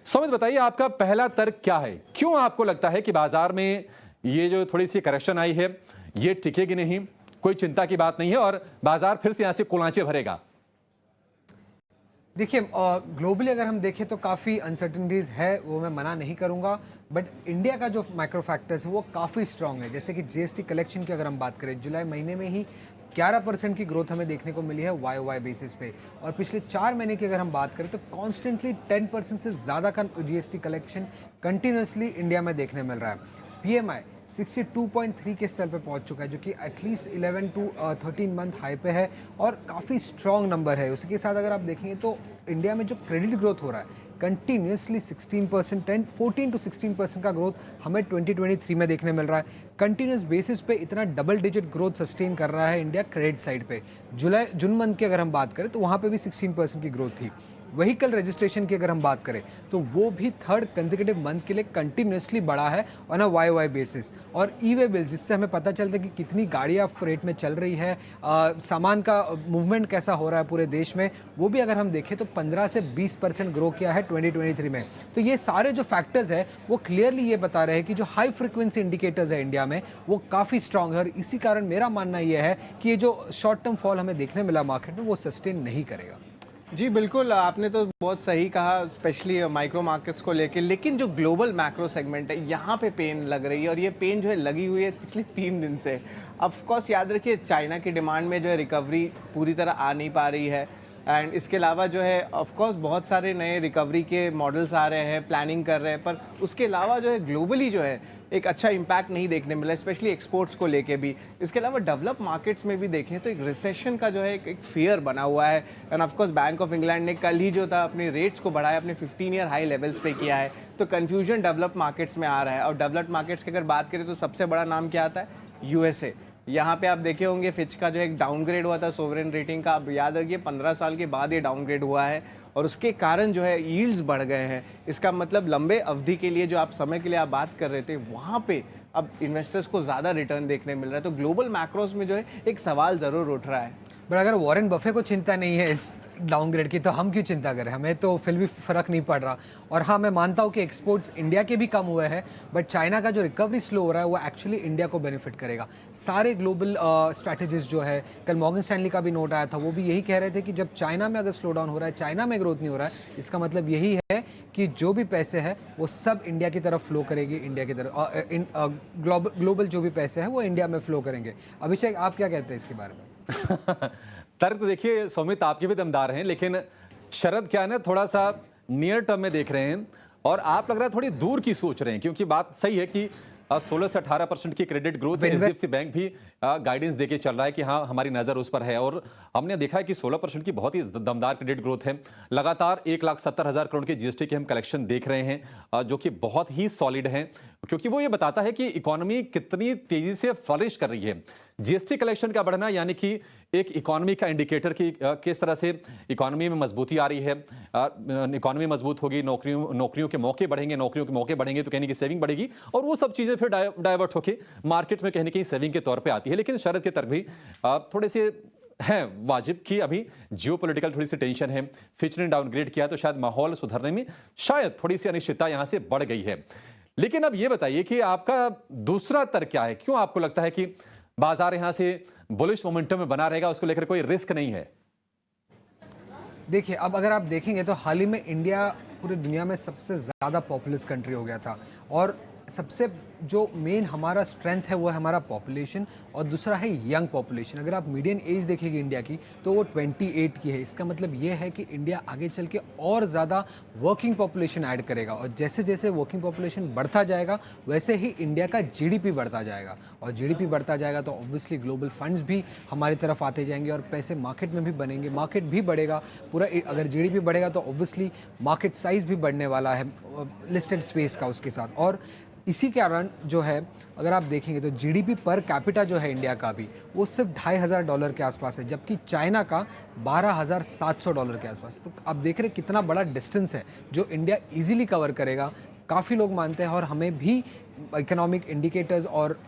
सौमित बताइए, आपका पहला तर्क क्या है? क्यों आपको लगता है कि बाजार में ये जो थोड़ी सी करेक्शन आई है ये टिकेगी नहीं, कोई चिंता की बात नहीं है और बाजार फिर से यहां से कुलांचे भरेगा? देखिए, ग्लोबली अगर हम देखें तो काफ़ी अनसर्टनिटीज़ है, वो मैं मना नहीं करूंगा, बट इंडिया का जो माइक्रो फैक्टर्स है वो काफ़ी स्ट्रांग है। जैसे कि जीएसटी कलेक्शन की अगर हम बात करें, जुलाई महीने में ही 11% की ग्रोथ हमें देखने को मिली है YOY बेसिस पे, और पिछले 4 महीने की अगर हम बात करें तो कॉन्स्टेंटली 10% से ज़्यादा का जीएसटी कलेक्शन कंटिन्यूसली इंडिया में देखने मिल रहा है। PMI 62.3 के स्तर पे पहुंच चुका है, जो कि एटलीस्ट 11 to 13 मंथ हाई पे है और काफ़ी स्ट्रॉन्ग नंबर है। उसके साथ अगर आप देखेंगे तो इंडिया में जो क्रेडिट ग्रोथ हो रहा है, कंटिन्यूसली 16%, 14 to 16% का ग्रोथ हमें 2023 में देखने मिल रहा है। कंटिन्यूस बेसिस पे इतना डबल डिजिट ग्रोथ सस्टेन कर रहा है इंडिया क्रेडिट साइड पे। जून मंथ की अगर हम बात करें तो वहाँ पे भी 16% की ग्रोथ थी। व्हीकल रजिस्ट्रेशन की अगर हम बात करें तो वो भी थर्ड कंसेक्यूटिव मंथ के लिए कंटिन्यूसली बढ़ा है ऑन अ वाई बेसिस। और ई वे बिल्स, जिससे हमें पता चलता है कि कितनी गाड़ियाँ फ्रेट में चल रही है, सामान का मूवमेंट कैसा हो रहा है पूरे देश में, वो भी अगर हम देखें तो 15 से 20% ग्रो किया है 2023 में। तो ये सारे जो फैक्टर्स है वो क्लियरली ये बता रहे हैं कि जो हाई फ्रिक्वेंसी इंडिकेटर्स है इंडिया में वो काफ़ी स्ट्रांग है। और इसी कारण मेरा मानना ये है कि ये जो शॉर्ट टर्म फॉल हमें देखने मिला मार्केट में वो सस्टेन नहीं करेगा। जी बिल्कुल, आपने तो बहुत सही कहा, स्पेशली माइक्रो मार्केट्स को लेकर। लेकिन जो ग्लोबल मैक्रो सेगमेंट है यहाँ पे पेन लग रही है, और ये पेन जो है लगी हुई है पिछले 3 दिन से। ऑफ कोर्स याद रखिए, चाइना की डिमांड में जो है रिकवरी पूरी तरह आ नहीं पा रही है। एंड इसके अलावा जो है ऑफ कोर्स बहुत सारे नए रिकवरी के मॉडल्स आ रहे हैं, प्लानिंग कर रहे हैं, पर उसके अलावा जो है ग्लोबली जो है एक अच्छा इम्पैक्ट नहीं देखने मिला, स्पेशली एक्सपोर्ट्स को लेके भी। इसके अलावा डेवलप मार्केट्स में भी देखें तो एक रिसेशन का जो है एक फियर बना हुआ है। End of course bank of England ने कल ही जो था अपने रेट्स को बढ़ाया, अपने 15 ईयर हाई लेवल्स पे किया है। तो कन्फ्यूजन डेवलप मार्केट्स में आ रहा है। और डेवलप्ड मार्केट्स की अगर बात करें तो सबसे बड़ा नाम क्या आता है? यूएसए। यहाँ पे आप देखे होंगे फिच का जो एक डाउनग्रेड हुआ था सोवरेन रेटिंग का, आप याद रखिए 15 साल के बाद ये डाउनग्रेड हुआ है, और उसके कारण जो है यील्ड्स बढ़ गए हैं। इसका मतलब लंबे अवधि के लिए जो आप समय के लिए आप बात कर रहे थे, वहाँ पे अब इन्वेस्टर्स को ज़्यादा रिटर्न देखने मिल रहा है। तो ग्लोबल मैक्रोस में जो है एक सवाल ज़रूर उठ रहा है। बट अगर वॉरेन बफे को चिंता नहीं है इस डाउनग्रेड की, तो हम क्यों चिंता करें? हमें तो फिर भी फर्क नहीं पड़ रहा। और हाँ, मैं मानता हूँ कि एक्सपोर्ट्स इंडिया के भी कम हुए हैं, बट चाइना का जो रिकवरी स्लो हो रहा है वो एक्चुअली इंडिया को बेनिफिट करेगा। सारे ग्लोबल स्ट्रैटेजिस्ट जो है, कल मॉर्गन स्टैनली का भी नोट आया था, वो भी यही कह रहे थे कि जब चाइना में अगर स्लो डाउन हो रहा है, चाइना में ग्रोथ नहीं हो रहा है, इसका मतलब यही है कि जो भी पैसे हैं वो सब इंडिया की तरफ फ्लो करेगी, इंडिया की तरफ ग्लोबल जो भी पैसे हैं वो इंडिया में फ्लो करेंगे। अभिषेक, आप क्या कहते हैं इसके बारे में? तर्क तो देखिए सुमित, आपके भी दमदार हैं, लेकिन शरद क्या है ना, थोड़ा सा नियर टर्म में देख रहे हैं, और आप लग रहा है थोड़ी दूर की सोच रहे हैं। क्योंकि बात सही है कि 16 से 18% की क्रेडिट ग्रोथ एचडीएफसी बैंक भी गाइडेंस देके चल रहा है कि हाँ हमारी नजर उस पर है, और हमने देखा है कि 16% की बहुत ही दमदार क्रेडिट ग्रोथ है। लगातार 1,70,000 करोड़ के जीएसटी के हम कलेक्शन देख रहे हैं, जो कि बहुत ही सॉलिड है, क्योंकि वो ये बताता है कि इकोनॉमी कितनी तेजी से फ्लरिश कर रही है। जीएसटी कलेक्शन का बढ़ना यानी कि एक इकोनॉमी का इंडिकेटर की किस तरह से इकोनॉमी में मजबूती आ रही है। इकोनॉमी मजबूत होगी, नौकरियों के मौके बढ़ेंगे, नौकरियों के मौके बढ़ेंगे तो कहने की सेविंग बढ़ेगी, और वो सब चीजें फिर डाइवर्ट होके मार्केट में कहने की सेविंग के तौर पे आती है। लेकिन शरद के तर्क भी थोड़े से है वाजिब कि अभी जियोपॉलिटिकल थोड़ी सी टेंशन है, फिच ने डाउनग्रेड किया तो शायद माहौल सुधरने में शायद थोड़ी सी अनिश्चितता यहां से बढ़ गई है। लेकिन अब ये बताइए कि आपका दूसरा तर्क क्या है? क्यों आपको लगता है कि बाजार यहां से बुलिश मोमेंटम में बना रहेगा, उसको लेकर कोई रिस्क नहीं है? देखिए, अब अगर आप देखेंगे तो हाल ही में इंडिया पूरी दुनिया में सबसे ज़्यादा पॉपुलस कंट्री हो गया था, और सबसे जो मेन हमारा स्ट्रेंथ है वो है हमारा पॉपुलेशन, और दूसरा है यंग पॉपुलेशन। अगर आप मीडियन एज देखेंगे इंडिया की तो वो 28 की है। इसका मतलब ये है कि इंडिया आगे चल के और ज़्यादा वर्किंग पॉपुलेशन ऐड करेगा, और जैसे जैसे वर्किंग पॉपुलेशन बढ़ता जाएगा वैसे ही इंडिया का जीडीपी बढ़ता जाएगा, और जीडीपी बढ़ता जाएगा तो ऑब्वियसली ग्लोबल फंड्स भी हमारी तरफ आते जाएंगे और पैसे मार्केट में भी बनेंगे, मार्केट भी बढ़ेगा पूरा। अगर जीडीपी बढ़ेगा तो ऑब्वियसली मार्केट साइज भी बढ़ने वाला है लिस्टेड स्पेस का उसके साथ। और इसी कारण जो है अगर आप देखेंगे तो जीडीपी पर कैपिटा जो है इंडिया का भी वो सिर्फ $2,500 के आसपास है, जबकि चाइना का $12,700 के आसपास है। तो आप देख रहे हैं कितना बड़ा डिस्टेंस है जो इंडिया इजीली कवर करेगा, काफ़ी लोग मानते हैं। और हमें भी इकोनॉमिक इंडिकेटर्स और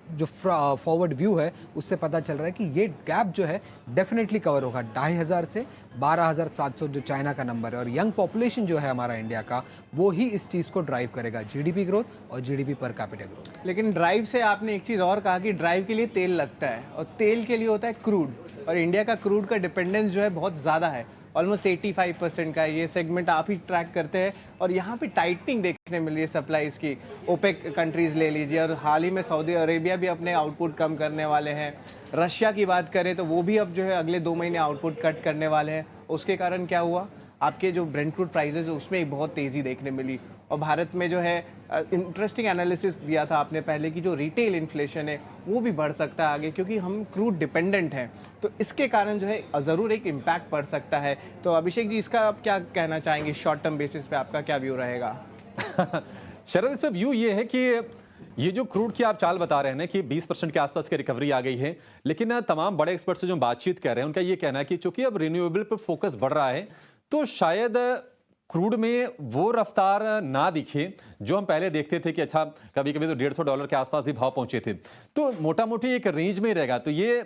जो फॉरवर्ड व्यू है उससे पता चल रहा है कि ये गैप जो है डेफिनेटली कवर होगा 2,500 से 12,700 जो चाइना का नंबर है। और यंग पॉपुलेशन जो है हमारा इंडिया का वो ही इस चीज़ को ड्राइव करेगा, जीडीपी ग्रोथ और जीडीपी पर कैपिटा ग्रोथ। लेकिन ड्राइव से आपने एक चीज़ और कहा कि ड्राइव के लिए तेल लगता है, और तेल के लिए होता है क्रूड, और इंडिया का क्रूड का डिपेंडेंस जो है बहुत ज़्यादा है, ऑलमोस्ट 85% का। ये सेगमेंट आप ही ट्रैक करते हैं, और यहाँ पे टाइटनिंग देखने मिल रही है सप्लाईज की। ओपेक कंट्रीज़ ले लीजिए, और हाल ही में सऊदी अरेबिया भी अपने आउटपुट कम करने वाले हैं। रशिया की बात करें तो वो भी अब जो है अगले 2 महीने आउटपुट कट करने वाले हैं। उसके कारण क्या हुआ, आपके जो ब्रेंट क्रूड प्राइजेस उसमें एक बहुत तेज़ी देखने मिली, और भारत में जो है इंटरेस्टिंग एनालिसिस दिया था आपने पहले कि जो रिटेल इन्फ्लेशन है वो भी बढ़ सकता है आगे, क्योंकि हम क्रूड डिपेंडेंट हैं, तो इसके कारण जो है ज़रूर एक इम्पैक्ट पड़ सकता है। तो अभिषेक जी, इसका आप क्या कहना चाहेंगे? शॉर्ट टर्म बेसिस पे आपका क्या व्यू रहेगा? शरद, इस पे व्यू ये है कि ये जो क्रूड की आप चाल बता रहे हैं ना कि 20% के आसपास की रिकवरी आ गई है, लेकिन तमाम बड़े एक्सपर्ट से जो बातचीत कर रहे हैं उनका ये कहना है कि चूंकि अब रिन्यूएबल पर फोकस बढ़ रहा है तो शायद क्रूड में वो रफ्तार ना दिखे जो हम पहले देखते थे कि अच्छा कभी कभी तो $150 के आसपास भी भाव पहुंचे थे। तो मोटा मोटी एक रेंज में ही रहेगा। तो ये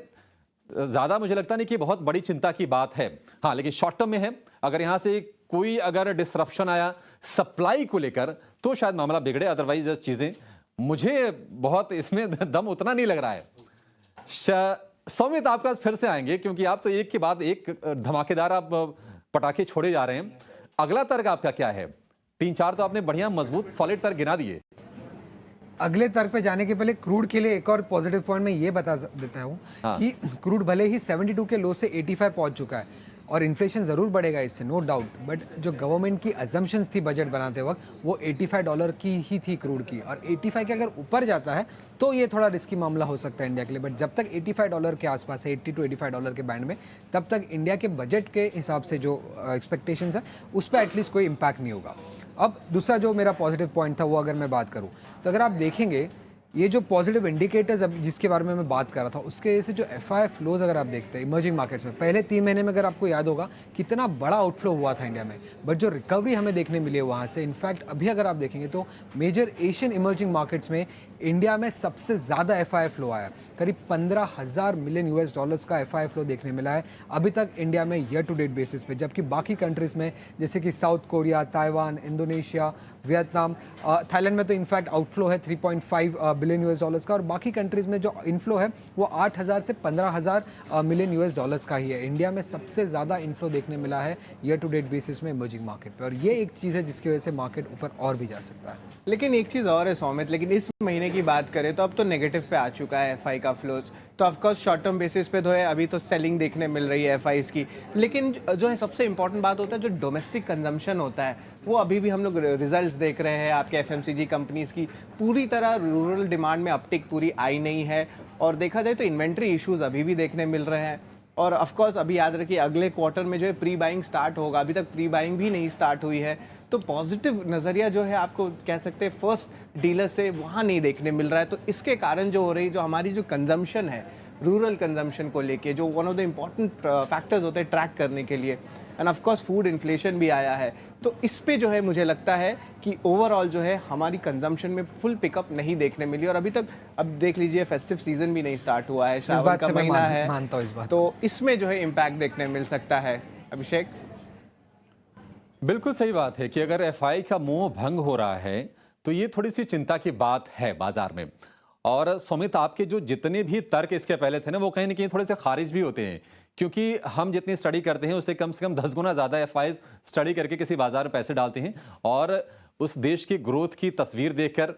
ज्यादा मुझे लगता नहीं कि बहुत बड़ी चिंता की बात है। हाँ, लेकिन शॉर्ट टर्म में है, अगर यहां से कोई अगर डिसरप्शन आया सप्लाई को लेकर तो शायद मामला बिगड़े, अदरवाइज चीजें मुझे बहुत इसमें दम उतना नहीं लग रहा है। सौमित, आपके पास फिर से आएंगे क्योंकि आप तो एक के बाद एक धमाकेदार आप पटाखे छोड़े जा रहे हैं। अगला तर्क आपका क्या है? 3-4 तो आपने बढ़िया मजबूत सॉलिड तर्क गिना दिए। अगले तर्क पे जाने के पहले क्रूड के लिए एक और पॉजिटिव पॉइंट मैं ये बता देता हूँ कि क्रूड भले ही 72 के लो से 85 पहुंच चुका है और इन्फ्लेशन ज़रूर बढ़ेगा इससे, नो डाउट, बट जो गवर्नमेंट की अजम्पशंस थी बजट बनाते वक्त वो $85 की ही थी क्रूड की, और 85 के अगर ऊपर जाता है तो ये थोड़ा रिस्की मामला हो सकता है इंडिया के लिए। बट जब तक $85 के आसपास है, 80 to $85 के बैंड में, तब तक इंडिया के बजट के हिसाब से जो एक्सपेक्टेशंस है उस पर एटलीस्ट कोई इम्पैक्ट नहीं होगा। अब दूसरा जो मेरा पॉजिटिव पॉइंट था वो अगर मैं बात करूँ तो अगर आप देखेंगे ये जो पॉजिटिव इंडिकेटर्स अब जिसके बारे में मैं बात कर रहा था उसके वजह से जो एफआई फ्लोज अगर आप देखते हैं इमर्जिंग मार्केट्स में पहले 3 महीने में, अगर आपको याद होगा कितना बड़ा आउटफ्लो हुआ था इंडिया में, बट जो रिकवरी हमें देखने मिली है वहाँ से, इनफैक्ट अभी अगर आप देखेंगे तो मेजर एशियन इमर्जिंग मार्केट्स में इंडिया में सबसे ज़्यादा एफआई फ्लो आया, करीब $15,000 मिलियन का एफआई फ्लो देखने मिला है अभी तक इंडिया में ईयर टू डेट बेसिस पे। जबकि बाकी कंट्रीज़ में जैसे कि south Korea, Taiwan, Indonesia, Vietnam, Thailand में तो इनफैक्ट आउटफ्लो है $3.5 बिलियन का, और बाकी कंट्रीज़ में जो इनफ्लो है वो 8,000 से 15,000 मिलियन का ही है। इंडिया में सबसे ज़्यादा इनफ्लो देखने मिला है ईयर टू डेट बेसिस में इमर्जिंग मार्केट पे, और ये एक चीज़ है जिसकी वजह से मार्केट ऊपर और भी जा सकता है। लेकिन एक चीज़ और है सौमित, लेकिन इस महीने की बात करें तो अब तो नेगेटिव पे आ चुका है एफआई का फ्लोज, तो ऑफकोर्स शॉर्ट टर्म बेसिस पे तो है, अभी तो सेलिंग देखने मिल रही है एफआईज की। लेकिन जो है सबसे इंपॉर्टेंट बात होता है जो डोमेस्टिक कंजम्पशन होता है वो अभी भी हम लोग रिजल्ट्स देख रहे हैं आपके एफएमसीजी कंपनीज की, पूरी तरह रूरल डिमांड में अपटिक पूरी आई नहीं है, और देखा जाए तो इन्वेंट्री इश्यूज अभी भी देखने मिल रहे हैं। और ऑफ कोर्स अभी याद रखिए अगले क्वार्टर में जो है प्री बाइंग स्टार्ट होगा, अभी तक प्री बाइंग भी नहीं स्टार्ट हुई है, तो पॉजिटिव नज़रिया जो है आपको कह सकते हैं फर्स्ट डीलर से वहाँ नहीं देखने मिल रहा है। तो इसके कारण जो हो रही जो हमारी जो कंजम्पशन है रूरल कंजम्पशन को लेके, जो one of the important factors होते हैं ट्रैक करने के लिए, end of course food inflation भी आया है, तो इस पे जो है मुझे लगता है कि ओवरऑल जो है हमारी कंजम्पशन में फुल पिकअप नहीं देखने मिली। और अभी तक अब देख लीजिए फेस्टिव सीजन भी नहीं स्टार्ट हुआ है, श्रावण का महीना है, तो इसमें जो है इम्पैक्ट देखने मिल सकता है। अभिषेक, बिल्कुल सही बात है कि अगर एफआई का मोह भंग हो रहा है तो ये थोड़ी सी चिंता की बात है बाजार में। और सुमित, आपके जो जितने भी तर्क इसके पहले थे ना वो कहीं ना कहीं थोड़े से खारिज भी होते हैं, क्योंकि हम जितनी स्टडी करते हैं उससे कम से कम 10 गुना ज्यादा एफआई स्टडी करके किसी बाजार में पैसे डालते हैं और उस देश की ग्रोथ की तस्वीर देखकर,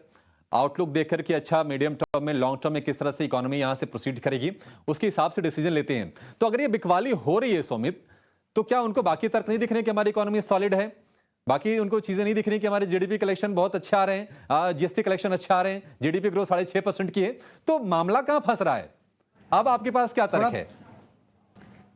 आउटलुक देखकर कि अच्छा मीडियम टर्म में, लॉन्ग टर्म में किस तरह से इकोनॉमी यहां से प्रोसीड करेगी, उसके हिसाब से डिसीजन लेते हैं। तो अगर ये बिकवाली हो रही है सुमित, तो क्या उनको बाकी तर्क नहीं दिख रहे कि हमारी इकोनॉमी सॉलिड है? बाकी उनको चीजें नहीं दिख रही कि हमारे जीडीपी कलेक्शन बहुत अच्छा आ रहे हैं, जीएसटी कलेक्शन अच्छा आ रहे हैं, जीडीपी ग्रोथ 6.5% की है, तो मामला कहां फंस रहा है? अब आपके पास क्या तर्क है?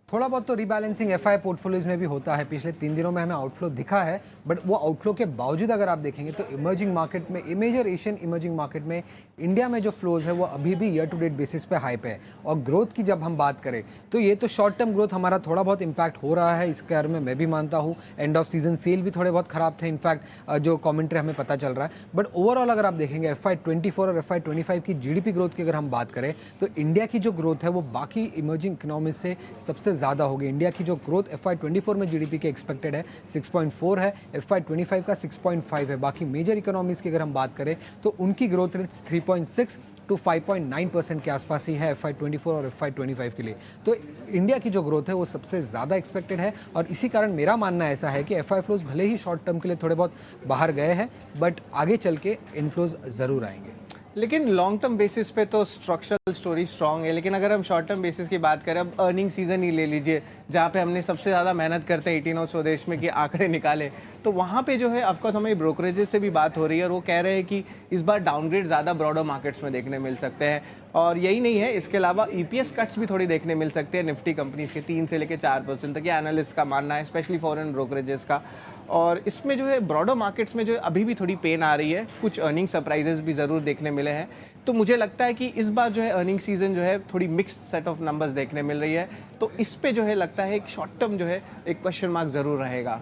थोड़ा बहुत तो रिबैलेंसिंग एफआई पोर्टफोलियोज में भी होता है। पिछले 3 दिनों में हमें आउटफ्लो दिखा है, बट वो आउटफ्लो के बावजूद अगर आप देखेंगे तो इमर्जिंग मार्केट में, मेजर एशियन इमर्जिंग मार्केट में इंडिया में जो फ्लोज है वो अभी भी ईयर टू डेट बेसिस पे हाई पे है। और ग्रोथ की जब हम बात करें तो ये तो शॉर्ट टर्म ग्रोथ हमारा थोड़ा बहुत इंपैक्ट हो रहा है, इसके बारे में मैं भी मानता हूँ। एंड ऑफ सीजन सेल भी थोड़े बहुत खराब थे, इनफैक्ट जो कॉमेंट्री हमें पता चल रहा है। बट ओवरऑल अगर आप देखेंगे FY24 और FY25 की जीडीपी ग्रोथ की अगर हम बात करें तो इंडिया की जो ग्रोथ है वो बाकी इमर्जिंग इकोनॉमी से सबसे ज़्यादा होगी। इंडिया की जो ग्रोथ FY24 में जीडीपी के एक्सपेक्टेड है 6.4 है, FY25 का 6.5 है। बाकी मेजर इकोनॉमीज की अगर हम बात करें तो उनकी ग्रोथ रेट्स 3.6 to 5.9% के आसपास ही है FY24 और FY25 के लिए। तो इंडिया की जो ग्रोथ है वो सबसे ज़्यादा एक्सपेक्टेड है, और इसी कारण मेरा मानना ऐसा है कि एफआई फ्लोज भले ही शॉर्ट टर्म के लिए थोड़े बहुत बाहर गए हैं, बट आगे चल के इनफ्लोज ज़रूर आएंगे। लेकिन लॉन्ग टर्म बेसिस पे तो स्ट्रक्चरल स्टोरी स्ट्रांग है, लेकिन अगर हम शॉर्ट टर्म बेसिस की बात करें, अब अर्निंग सीजन ही ले लीजिए जहाँ पे हमने सबसे ज़्यादा मेहनत करते हैं 18 और स्वदेश में कि आंकड़े निकाले, तो वहाँ पे जो है ऑफकोर्स हमें ब्रोकरेजेस से भी बात हो रही है और वो कह रहे हैं कि इस बार डाउनग्रेड ज़्यादा ब्रॉडर मार्केट्स में देखने मिल सकते हैं। और यही नहीं है, इसके अलावा ईपीएस कट्स भी थोड़ी देखने मिल सकते हैं निफ्टी कंपनीज के 3 से लेकर 4% तक, ये एनालिस्ट का मानना है, स्पेशली फॉरेन ब्रोकरेजेस का। और इसमें जो है ब्रॉडर मार्केट्स में जो है अभी भी थोड़ी पेन आ रही है, कुछ अर्निंग सरप्राइजेस भी ज़रूर देखने मिले हैं। तो मुझे लगता है कि इस बार जो है अर्निंग सीजन जो है थोड़ी मिक्स्ड सेट ऑफ नंबर्स देखने मिल रही है, तो इस पे जो है लगता है एक शॉर्ट टर्म जो है एक क्वेश्चन मार्क ज़रूर रहेगा।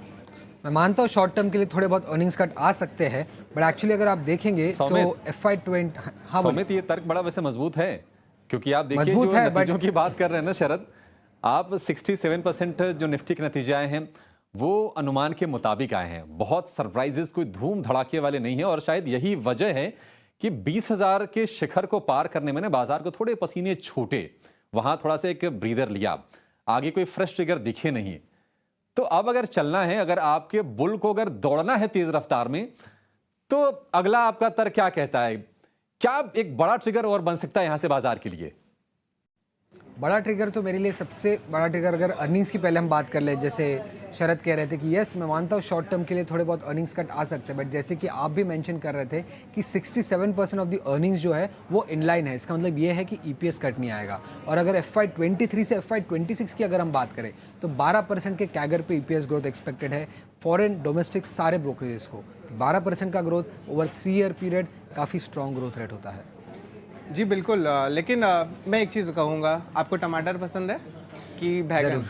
मैं मानता हूँ शॉर्ट टर्म के लिए थोड़े बहुत अर्निंग्स कट आ सकते हैं, बट एक्चुअली अगर आप देखेंगे तो FY20 हाँ सौमित, ये तर्क बड़ा वैसे मजबूत है, क्योंकि आप देखिए मजबूत जो है, नतीजों की बात कर रहे हैं ना शरद, आप 67% जो निफ्टी के नतीजे आए हैं वो अनुमान के मुताबिक आए हैं। बहुत सरप्राइजेस कोई धूम धड़ाके वाले नहीं है, और शायद यही वजह है कि 20,000 के शिखर को पार करने में ना बाजार को थोड़े पसीने छूटे, वहां थोड़ा सा एक ब्रीदर लिया, आगे कोई फ्रेश ट्रिगर दिखे नहीं। तो अब अगर चलना है, अगर आपके बुल को अगर दौड़ना है तेज रफ्तार में, तो अगला आपका तर्क क्या कहता है? क्या एक बड़ा ट्रिगर और बन सकता है यहां से बाजार के लिए? बड़ा ट्रिगर तो मेरे लिए सबसे बड़ा ट्रिगर, अगर अर्निंग्स की पहले हम बात कर ले, जैसे शरद कह रहे थे कि यस मैं मानता हूँ शॉर्ट टर्म के लिए थोड़े बहुत अर्निंग्स कट आ सकते हैं, बट जैसे कि आप भी मेंशन कर रहे थे कि 67% ऑफ द अर्निंग्स जो है वो इनलाइन है, इसका मतलब ये है कि ईपीएस कट नहीं आएगा। और अगर FY23 से FY26 की अगर हम बात करें तो 12% के कैगर पे ईपीएस ग्रोथ एक्सपेक्टेड है फॉरेन डोमेस्टिक सारे ब्रोकरेजेस को। 12% का ग्रोथ ओवर 3 ईयर पीरियड काफ़ी स्ट्रॉन्ग ग्रोथ रेट होता है। जी बिल्कुल, लेकिन मैं एक चीज़ कहूँगा, आपको टमाटर पसंद है कि बैगन?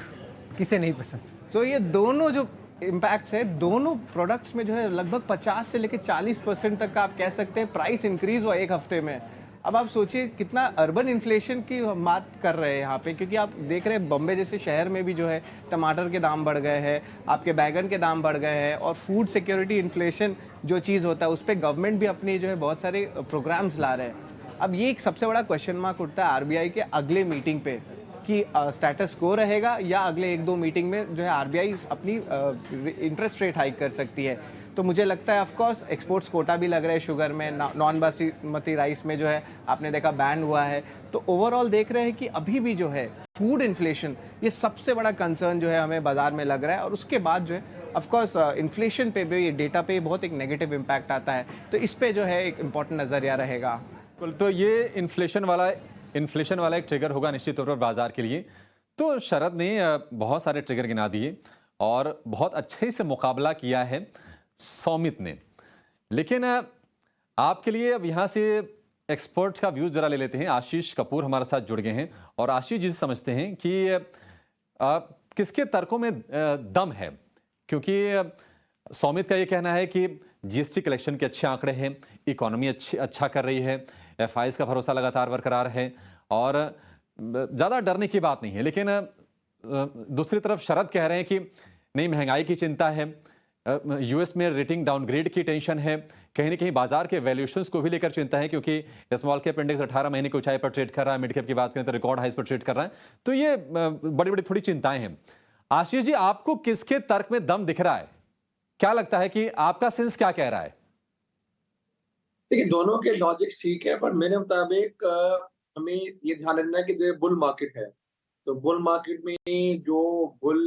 किसे नहीं पसंद। तो ये दोनों जो इम्पैक्ट्स है, दोनों प्रोडक्ट्स में जो है लगभग 50 से लेकर 40% तक का आप कह सकते हैं प्राइस इंक्रीज हुआ एक हफ्ते में। अब आप सोचिए कितना अर्बन इन्फ्लेशन की हम बात कर रहे हैं यहाँ पे, क्योंकि आप देख रहे हैं बम्बे जैसे शहर में भी जो है टमाटर के दाम बढ़ गए हैं, आपके बैगन के दाम बढ़ गए हैं, और फूड सिक्योरिटी इन्फ्लेशन जो चीज़ होता है उस पर गवर्नमेंट भी अपनी जो है बहुत सारे प्रोग्राम्स ला रहे हैं। अब ये एक सबसे बड़ा क्वेश्चन मार्क उठता है आरबीआई के अगले मीटिंग पे कि स्टेटस को रहेगा या अगले 1-2 मीटिंग में जो है आरबीआई अपनी इंटरेस्ट रेट हाइक कर सकती है। तो मुझे लगता है ऑफ कोर्स एक्सपोर्ट्स कोटा भी लग रहा है शुगर में, नॉन बासमती राइस में जो है आपने देखा बैन हुआ है। तो ओवरऑल देख रहे हैं कि अभी भी जो है फूड इन्फ्लेशन ये सबसे बड़ा कंसर्न जो है हमें बाजार में लग रहा है, और उसके बाद जो है ऑफ कोर्स इन्फ्लेशन पे भी, डेटा पे बहुत एक नेगेटिव इम्पैक्ट आता है, तो इस पे जो है एक इम्पॉर्टेंट नज़रिया रहेगा। तो ये इन्फ्लेशन वाला एक ट्रिगर होगा निश्चित तौर पर बाजार के लिए। तो शरद ने बहुत सारे ट्रिगर गिना दिए और बहुत अच्छे से मुकाबला किया है सौमित ने, लेकिन आपके लिए अब यहाँ से एक्सपर्ट का व्यूज जरा ले लेते हैं। आशीष कपूर हमारे साथ जुड़ गए हैं, और आशीष जी समझते हैं कि किसके तर्कों में दम है, क्योंकि सौमित का ये कहना है कि जीएसटी कलेक्शन के अच्छे आंकड़े हैं, इकोनॉमी अच्छा कर रही है, एफआईएस का भरोसा लगातार बरकरार है और ज़्यादा डरने की बात नहीं है। लेकिन दूसरी तरफ शरद कह रहे हैं कि नहीं, महंगाई की चिंता है, यूएस में रेटिंग डाउनग्रेड की टेंशन है, कहीं ना कहीं बाजार के वैल्यूएशंस को भी लेकर चिंता है, क्योंकि स्मॉल कैप इंडेक्स 18 महीने की ऊंचाई पर ट्रेड कर रहा है, मिड कैप की बात करें तो रिकॉर्ड हाइस पर ट्रेड कर रहा है। तो ये बड़ी बड़ी थोड़ी चिंताएं हैं। आशीष जी, आपको किसके तर्क में दम दिख रहा है? क्या लगता है कि आपका सेंस क्या कह रहा है? देखिए, दोनों के लॉजिक्स ठीक है, पर मेरे मुताबिक हमें ये ध्यान रखना है कि जो बुल मार्केट है, तो बुल मार्केट में जो बुल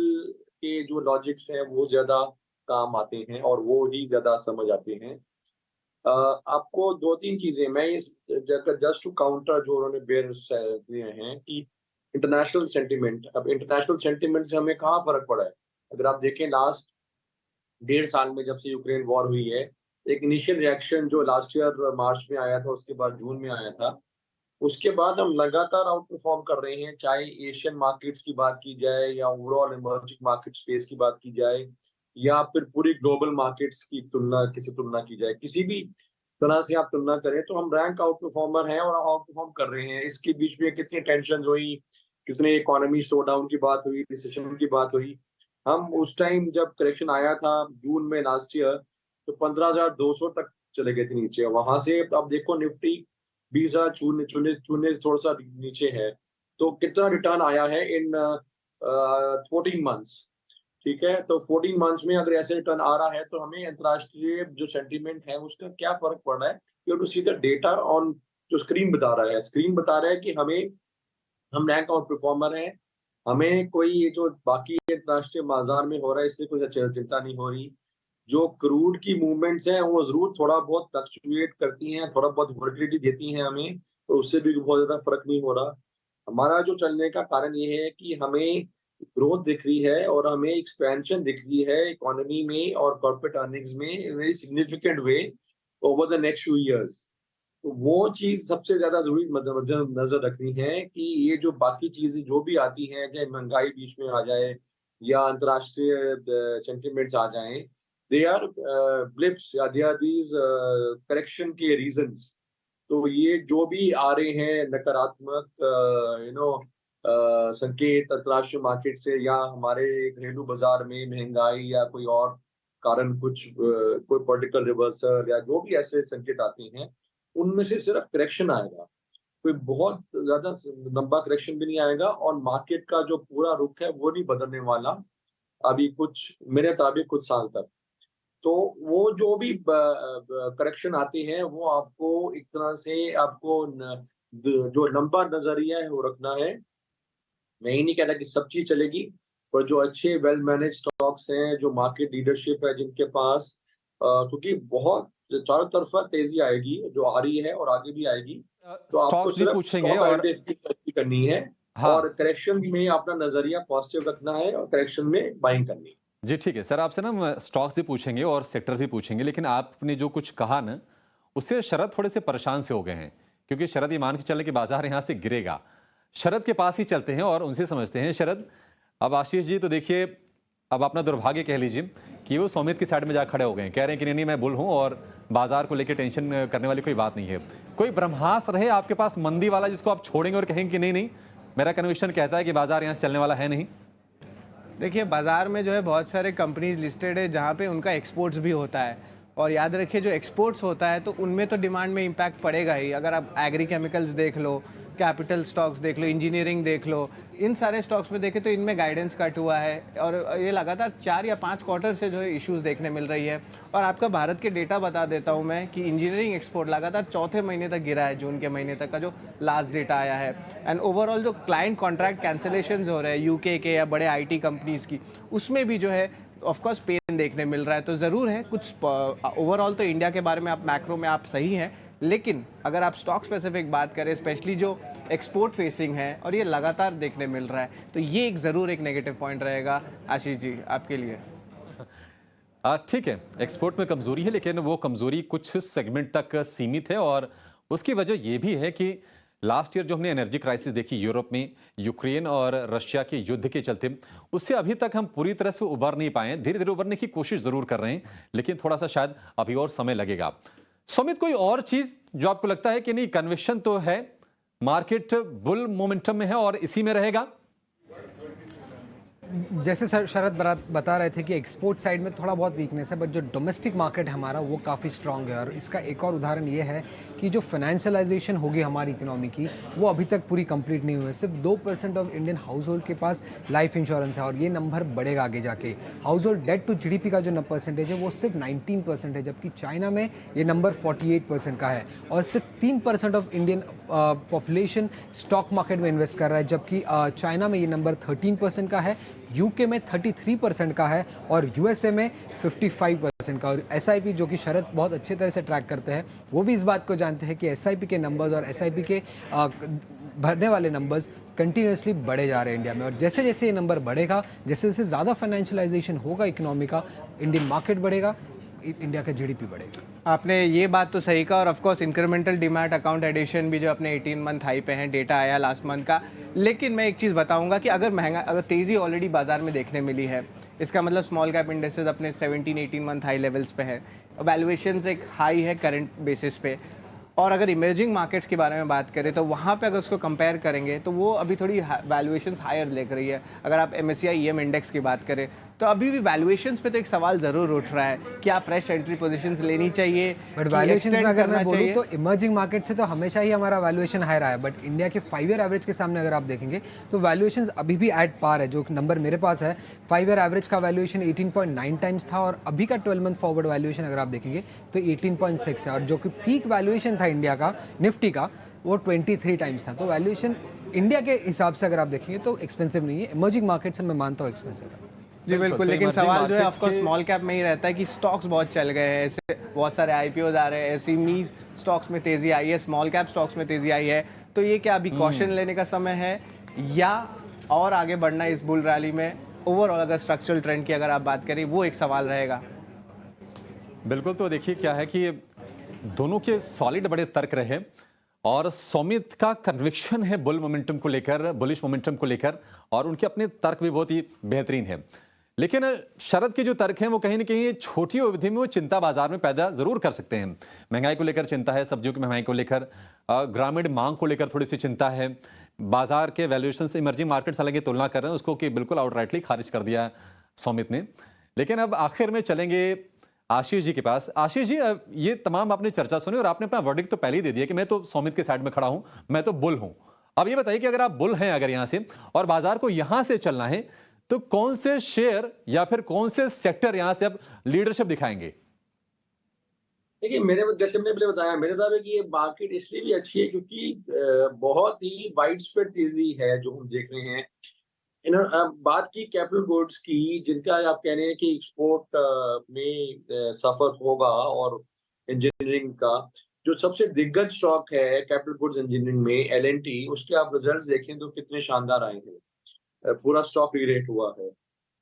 के जो लॉजिक्स हैं वो ज्यादा काम आते हैं और वो ही ज्यादा समझ आते हैं। आपको 2-3 चीजें मैं इस जस्ट टू काउंटर जो उन्होंने बेयर दिए हैं कि इंटरनेशनल सेंटिमेंट, अब इंटरनेशनल सेंटिमेंट से हमें कहाँ फर्क पड़ा है। अगर आप देखें लास्ट 1.5 साल में जब से यूक्रेन वॉर हुई है, एक इनिशियल रिएक्शन जो लास्ट ईयर मार्च में आया था, उसके बाद जून में आया था, उसके बाद हम लगातार आउट परफॉर्म कर रहे हैं, चाहे एशियन मार्केट्स की बात की जाए या ओवरऑल इमर्जिंग मार्केट स्पेस की बात की जाए या फिर पूरी ग्लोबल मार्केट्स की तुलना की जाए, किसी भी तरह से आप तुलना करें तो हम रैंक आउट परफॉर्मर हैं और आउट परफॉर्म कर रहे हैं। इसके बीच में कितनी टेंशन हुई, कितने इकोनॉमी स्लो डाउन की बात हुई, रिसेशन की बात हुई। हम उस टाइम जब करेक्शन आया था जून में लास्ट ईयर, तो 15,200 तक चले गए थे नीचे। वहां से अब देखो निफ्टी 20,000 थोड़ा सा नीचे है, तो कितना रिटर्न आया है इन 14 मंथ्स। ठीक है, तो 14 मंथ्स में अगर ऐसे रिटर्न आ रहा है तो हमें अंतरराष्ट्रीय जो सेंटीमेंट है उसका क्या फर्क पड़ रहा है, you have to see the data on, जो स्क्रीन बता रहा है। स्क्रीन बता रहा है कि हम रैंक आउट परफॉर्मर हैं, हमें कोई ये जो बाकी अंतरराष्ट्रीय बाजार में हो रहा है इससे कोई चिंता नहीं हो रही। जो क्रूड की मूवमेंट्स हैं वो जरूर थोड़ा बहुत फ्लक्चुएट करती हैं, थोड़ा बहुत वोलेटिलिटी देती हैं हमें, तो उससे भी बहुत ज्यादा फर्क नहीं हो रहा। हमारा जो चलने का कारण ये है कि हमें ग्रोथ दिख रही है और हमें एक्सपेंशन दिख रही है इकोनॉमी में और कॉर्पोरेट अर्निंग्स में in very significant way over the next few years. तो वो चीज सबसे ज्यादा जरूरी नजर रखनी है कि ये जो बाकी चीजें जो भी आती हैं, चाहे महंगाई बीच में आ जाए या अंतर्राष्ट्रीय सेंटिमेंट्स आ जाएं, दे आर ब्लिप्स या दे आर दीज करेक्शन के रीजंस। तो ये जो भी आ रहे हैं नकारात्मक संकेत अंतर्राष्ट्रीय मार्केट से या हमारे घरेलू बाजार में महंगाई या कोई और कारण कुछ कोई पॉलिटिकल रिवर्सल या जो भी ऐसे संकेत आते हैं, उनमें से सिर्फ करेक्शन आएगा, कोई बहुत ज्यादा लंबा करेक्शन भी नहीं आएगा और मार्केट का जो पूरा रुख है वो नहीं बदलने वाला अभी कुछ मेरे मुताबिक कुछ साल तक। तो वो जो भी करेक्शन आते हैं वो आपको एक तरह से आपको जो लंबा नजरिया है वो रखना है। मैं ही नहीं कहता कि सब चीज चलेगी, पर जो अच्छे वेल मैनेज स्टॉक्स हैं, जो मार्केट लीडरशिप है जिनके पास, क्योंकि बहुत चारों तरफा तेजी आएगी जो आ रही है और आगे भी आएगी, तो आपको स्टॉक्स भी सिर्फ पूछेंगे और करनी है। हाँ। और करेक्शन में अपना नजरिया पॉजिटिव रखना है और करेक्शन में बाइंग करनी है। जी ठीक है सर, आपसे ना स्टॉक्स भी पूछेंगे और सेक्टर भी पूछेंगे, लेकिन आपने जो कुछ कहा ना उससे शरद थोड़े से परेशान से हो गए हैं, क्योंकि शरद ये मान के चले कि बाजार यहाँ से गिरेगा। शरद के पास ही चलते हैं और उनसे समझते हैं। शरद, अब आशीष जी तो देखिए, अब अपना दुर्भाग्य कह लीजिए कि वो सौमित की साइड में जा खड़े हो गए हैं, कह रहे हैं कि नहीं मैं बुल हूं और बाजार को लेकर टेंशन करने वाली कोई बात नहीं है। कोई ब्रह्मास्त्र रहे आपके पास मंदी वाला जिसको आप छोड़ेंगे और कहेंगे कि नहीं नहीं मेरा कन्विक्शन कहता है कि बाजार यहाँ से चलने वाला है नहीं? देखिए, बाजार में जो है बहुत सारे कंपनीज लिस्टेड है जहाँ पे उनका एक्सपोर्ट्स भी होता है, और याद रखिए जो एक्सपोर्ट्स होता है तो उनमें तो डिमांड में इम्पैक्ट पड़ेगा ही। अगर आप एग्री केमिकल्स देख लो, कैपिटल स्टॉक्स देख लो, इंजीनियरिंग देख लो, इन सारे स्टॉक्स में देखें तो इनमें गाइडेंस कट हुआ है और ये लगातार 4 या 5 क्वार्टर से जो है इश्यूज देखने मिल रही है। और आपका भारत के डेटा बता देता हूं मैं कि इंजीनियरिंग एक्सपोर्ट लगातार चौथे महीने तक गिरा है, जून के महीने तक का जो लास्ट डेटा आया है। एंड ओवरऑल जो क्लाइंट कॉन्ट्रैक्ट कैंसिलेशन हो रहे हैं यूके के या बड़े IT कंपनीज की, उसमें भी जो है ऑफकोर्स पेन देखने मिल रहा है। तो ज़रूर है कुछ ओवरऑल तो इंडिया के बारे में आप मैक्रो में आप सही हैं, लेकिन अगर आप स्टॉक स्पेसिफिक बात करें, स्पेशली जो एक्सपोर्ट फेसिंग है और ये लगातार देखने मिल रहा है, तो ये एक ज़रूर एक नेगेटिव पॉइंट रहेगा आशीष जी आपके लिए। ठीक है, एक्सपोर्ट में कमजोरी है, लेकिन वो कमजोरी कुछ सेगमेंट तक सीमित है और उसकी वजह ये भी है कि लास्ट ईयर जो हमने एनर्जी क्राइसिस देखी यूरोप में यूक्रेन और रशिया के युद्ध के चलते, उससे अभी तक हम पूरी तरह से उबर नहीं पाए। धीरे धीरे उबरने की कोशिश जरूर कर रहे हैं, लेकिन थोड़ा सा शायद अभी और समय लगेगा। सुमित, कोई और चीज जो आपको लगता है कि नहीं कन्विक्शन तो है, मार्केट बुल मोमेंटम में है और इसी में रहेगा? जैसे सर शरद बता रहे थे कि एक्सपोर्ट साइड में थोड़ा बहुत वीकनेस है, बट जो डोमेस्टिक मार्केट है हमारा वो काफ़ी स्ट्रांग है। और इसका एक और उदाहरण ये है कि जो फाइनेंशियलाइजेशन होगी हमारी इकोनॉमी की, वो अभी तक पूरी कंप्लीट नहीं हुई है। सिर्फ 2% ऑफ इंडियन हाउस होल्ड के पास लाइफ इंश्योरेंस है और ये नंबर बढ़ेगा आगे जाके। Household debt to GDP का जो परसेंटेज है वो सिर्फ 19% है, जबकि चाइना में ये नंबर 48% का है। और सिर्फ 3% of Indian population stock market में इन्वेस्ट कर रहा है, जबकि चाइना में ये नंबर 13% का है, यूके में 33% का है और USA में 55% का। और SIP जो कि शरद बहुत अच्छे तरह से ट्रैक करते हैं, वो भी इस बात को जानते हैं कि SIP के नंबर्स और SIP के भरने वाले नंबर्स कंटिन्यूसली बढ़े जा रहे हैं इंडिया में। और जैसे जैसे ये नंबर बढ़ेगा, जैसे जैसे ज़्यादा फाइनेंशियलाइजेशन होगा इकोनॉमी का, इंडियन मार्केट बढ़ेगा, इंडिया का GDP बढ़ेगा। आपने ये बात तो सही कहा। और of course incremental demat account addition भी जो अपने 18 मंथ हाई पे हैं, डेटा आया लास्ट मंथ का। लेकिन मैं एक चीज़ बताऊंगा कि अगर तेज़ी ऑलरेडी बाजार में देखने मिली है, इसका मतलब स्मॉल कैप इंडेक्सेस अपने 17-18 मंथ हाई लेवल्स पे है, वैल्यूएशंस एक हाई है करंट बेसिस पे। और अगर इमर्जिंग मार्केट्स के बारे में बात करें तो वहाँ पे अगर उसको कंपेयर करेंगे तो वो अभी थोड़ी वैल्यूएशंस हायर लेकर रही है। अगर आप MSCI EM इंडेक्स की बात करें तो अभी भी वैल्यूएशंस पे तो एक सवाल ज़रूर उठ रहा है, क्या फ्रेश एंट्री पोजीशंस लेनी चाहिए? बट वैल्यूएशंस में अगर मैं बोलूँ तो इमर्जिंग मार्केट से तो हमेशा ही हमारा वैल्यूएशन हाई रहा है, बट इंडिया के 5 ईयर एवरेज के सामने अगर आप देखेंगे तो वैल्यूएशंस अभी भी एट पार है। जो नंबर मेरे पास है, 5 ईयर एवरेज का वैल्यूएशन 18.9 टाइम्स था और अभी का 12 मंथ फॉरवर्ड वैल्यूएशन अगर आप देखेंगे तो 18.6 है। और जो कि पीक वैल्यूएशन था इंडिया का, निफ्टी का, वो 23 टाइम्स था। तो वैल्यूएशन इंडिया के हिसाब से अगर आप देखेंगे तो एक्सपेंसिव नहीं है। इमर्जिंग मार्केट से मैं मानता हूँ एक्सपेंसिव है। जी बिल्कुल, तो लेकिन emerging सवाल जो है markets ऑफ कोर्स के- स्मॉल कैप में ही रहता है कि स्टॉक्स बहुत चल गए हैं, ऐसे बहुत सारे आईपीओज आ रहे हैं, एसएमई स्टॉक्स में तेजी आई है, स्मॉल कैप स्टॉक्स में तेजी आई है, तो ये क्या अभी कॉशन लेने का समय है या और आगे बढ़ना इस बुल रैली में? ओवरऑल अगर स्ट्रक्चरल ट्रेंड की अगर आप बात करें, वो एक सवाल रहेगा। बिल्कुल, तो देखिए क्या है कि दोनों के सॉलिड बड़े तर्क रहे और सौमित का कन्विक्शन है बुल मोमेंटम को लेकर, बुलिश मोमेंटम को लेकर, और उनके अपने तर्क भी बहुत ही बेहतरीन है। लेकिन शरद के जो तर्क हैं वो कहीं ना कहीं छोटी अवधि में वो चिंता बाजार में पैदा जरूर कर सकते हैं। महंगाई को लेकर चिंता है, सब्जियों की महंगाई को लेकर, ग्रामीण मांग को लेकर थोड़ी सी चिंता है, बाजार के वैल्यूएशन से इमर्जिंग मार्केट्स हालांकि तुलना कर रहे हैं उसको कि बिल्कुल आउटराइटली खारिज कर दिया सौमित ने। लेकिन अब आखिर में चलेंगे आशीष जी के पास। आशीष जी, ये तमाम आपने चर्चा सुनी और आपने अपना वर्डिक्ट तो पहले ही दे दिया कि मैं तो सौमित के साइड में खड़ा हूं, मैं तो बुल हूं। अब ये बताइए कि अगर आप बुल हैं अगर यहां से और बाजार को यहां से चलना है तो कौन से शेयर या फिर कौन से सेक्टर यहां से अब लीडरशिप दिखाएंगे? देखिए, जैसे मैंने पहले बताया, मेरे हिसाब है कि ये मार्केट इसलिए भी अच्छी है क्योंकि बहुत ही वाइड स्प्रेड तेजी है जो हम देख रहे हैं। बात की कैपिटल गुड्स की, जिनका आप कह रहे हैं कि एक्सपोर्ट में सफर होगा, और इंजीनियरिंग का जो सबसे दिग्गज स्टॉक है कैपिटल गुड्स इंजीनियरिंग में, एल&टी, उसके आप रिजल्ट्स देखें तो कितने शानदार आए हैं। पूरा स्टॉक रीरेट हुआ है।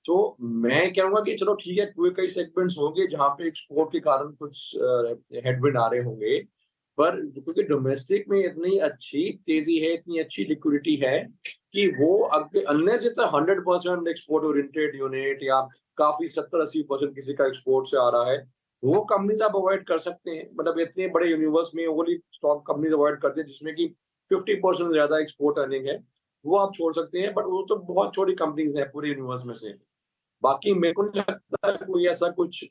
तो मैं कहूंगा कि चलो ठीक है, कोई कई सेगमेंट्स होंगे जहां पे एक्सपोर्ट के कारण कुछ हेडविंड आ रहे होंगे, पर क्योंकि डोमेस्टिक में इतनी अच्छी तेजी है, इतनी अच्छी लिक्विडिटी है कि वो unless it's 100% export oriented unit या काफी 70-80% किसी का एक्सपोर्ट से आ रहा है, वो कंपनीज आप अवॉइड कर सकते हैं। मतलब इतने बड़े यूनिवर्स में ओनली स्टॉक कंपनीज अवॉइड करते हैं जिसमें कि 50% ज्यादा एक्सपोर्ट अर्निंग है, वो आप छोड़ सकते हैं। बट वो तो बहुत छोटी कंपनीज हैं पूरे यूनिवर्स में से। बाकी मेरे को नहीं लगता है कोई ऐसा कुछ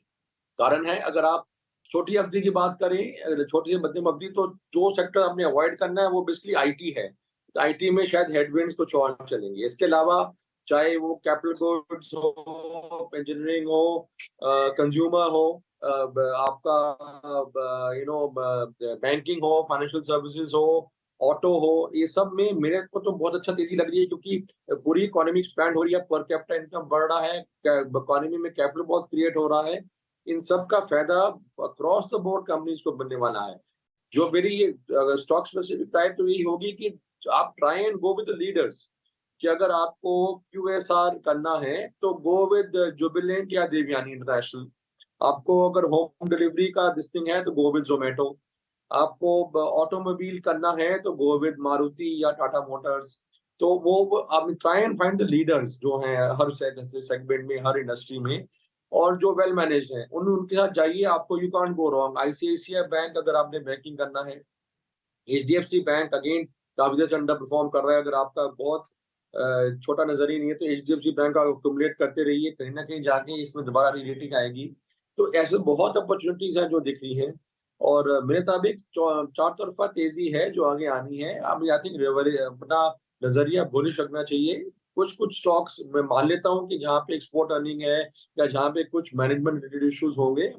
कारण है। अगर आप छोटी अवधि की बात करें, छोटी से मध्यम अवधि, तो जो सेक्टर आपने अवॉइड करना है वो बेसिकली आईटी है। तो आईटी में शायद हेडविंड्स कुछ और चलेंगे। इसके अलावा चाहे वो कैपिटल गुड्स हो, इंजीनियरिंग हो, कंज्यूमर हो, आपका बैंकिंग हो, फाइनेंशियल सर्विसेज हो, ऑटो हो, ये सब में मेरे को तो बहुत अच्छा तेजी लग रही है क्योंकि पूरी इकोनॉमी एक्सपैंड हो रही है, पर कैपिटा इनकम बढ़ रहा है, इकोनॉमी में कैपिटल बहुत क्रिएट हो रहा है। इन सब का फायदा अक्रॉस द बोर्ड कंपनीज को बनने वाला है। जो मेरी ये अगर स्टॉक स्पेसिफिक टाइप तो यही होगी कि आप try and go with the leaders, कि अगर आपको क्यूएसआर करना है तो गो विद जुबिलेंट या देवयानी इंटरनेशनल। आपको अगर होम डिलीवरी का दिस्टिंग है तो गो विद जोमेटो। आपको ऑटोमोबाइल करना है तो गो विद मारुति या टाटा मोटर्स। तो वो आप try and find the leaders जो हैं हर सेगमेंट में, हर इंडस्ट्री में, और जो वेल मैनेज्ड हैं उनके साथ जाइए। आपको you can't go wrong. ICICI bank अगर आपने बैंकिंग करना है, एचडीएफसी बैंक अगेन काफी देर से अंडर परफॉर्म कर रहा है। अगर आपका बहुत छोटा नजरिया नहीं है तो एचडीएफसी बैंक का एक्युमुलेट करते रहिए, कहीं ना कहीं जाके इसमें दोबारा रीरेटिंग आएगी। तो ऐसे बहुत अपॉर्चुनिटीज हैं जो दिख रही हैं, और मेरे मुताबिक चार तरफा तेजी है जो आगे आनी है। अब आई थिंक अपना नजरिया बुलिश रखना चाहिए। कुछ स्टॉक्स मैं मान लेता हूँ कि जहाँ पे एक्सपोर्ट अर्निंग है या जहाँ पे कुछ मैनेजमेंट रिलेटेड इश्यूज होंगे,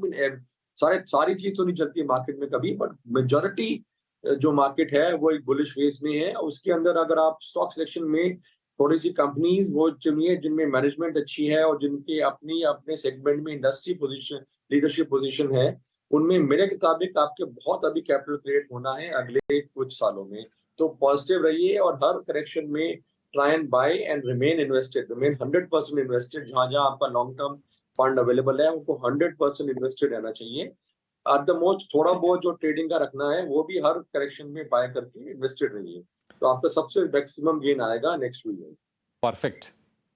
सारी चीज तो नहीं चलती है मार्केट में कभी, बट मेजॉरिटी जो मार्केट है वो एक बुलिश फेज में है। उसके अंदर अगर आप स्टॉक सिलेक्शन में थोड़ी सी कंपनीज वो चुनिए जिनमें मैनेजमेंट अच्छी है और जिनके अपने सेगमेंट में इंडस्ट्री पोजीशन, लीडरशिप पोजीशन है, उनमें मेरे मुताबिक आपके बहुत अभी कैपिटल क्रिएट होना है अगले कुछ सालों में। तो पॉजिटिव रहिए और हर करेक्शन में try and buy and remain invested, remain 100% invested. जहां जहां आपका लॉन्ग टर्म फंड अवेलेबल है उनको 100% इन्वेस्टेड रहना चाहिए। एट द मोस्ट थोड़ा बहुत जो ट्रेडिंग का रखना है वो भी हर करेक्शन में बाय करके इन्वेस्टेड रहिए, तो आपका सबसे मैक्सिमम गेन आएगा नेक्स्ट वीक। परफेक्ट।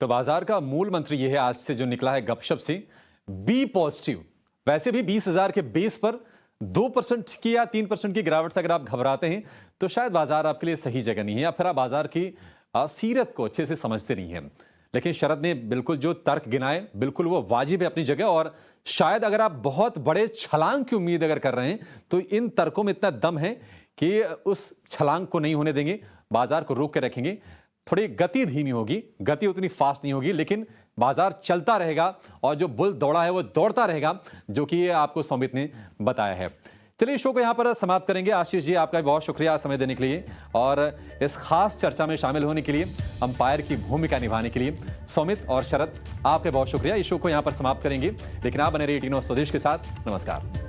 तो बाजार का मूल मंत्र ये है आज से जो निकला है गपशप से, बी पॉजिटिव। वैसे भी 20,000 के बेस पर 2% की या 3% की गिरावट से अगर आप घबराते हैं तो शायद बाजार आपके लिए सही जगह नहीं है, या फिर आप बाजार की सीरत को अच्छे से समझते नहीं हैं। लेकिन शरद ने बिल्कुल जो तर्क गिनाए बिल्कुल वो वाजिब है अपनी जगह, और शायद अगर आप बहुत बड़े छलांग की उम्मीद अगर कर रहे हैं तो इन तर्कों में इतना दम है कि उस छलांग को नहीं होने देंगे, बाजार को रोक के रखेंगे। थोड़ी गति धीमी होगी, गति उतनी फास्ट नहीं होगी, लेकिन बाजार चलता रहेगा और जो बुल दौड़ा है वो दौड़ता रहेगा, जो कि आपको सौमित ने बताया है। चलिए शो को यहाँ पर समाप्त करेंगे। आशीष जी, आपका भी बहुत शुक्रिया समय देने के लिए और इस खास चर्चा में शामिल होने के लिए, अंपायर की भूमिका निभाने के लिए। सौमित और शरद, आपका बहुत शुक्रिया। इस शो को यहाँ पर समाप्त करेंगे, लेकिन आप बने रहिए 18 और स्वदेश के साथ। नमस्कार।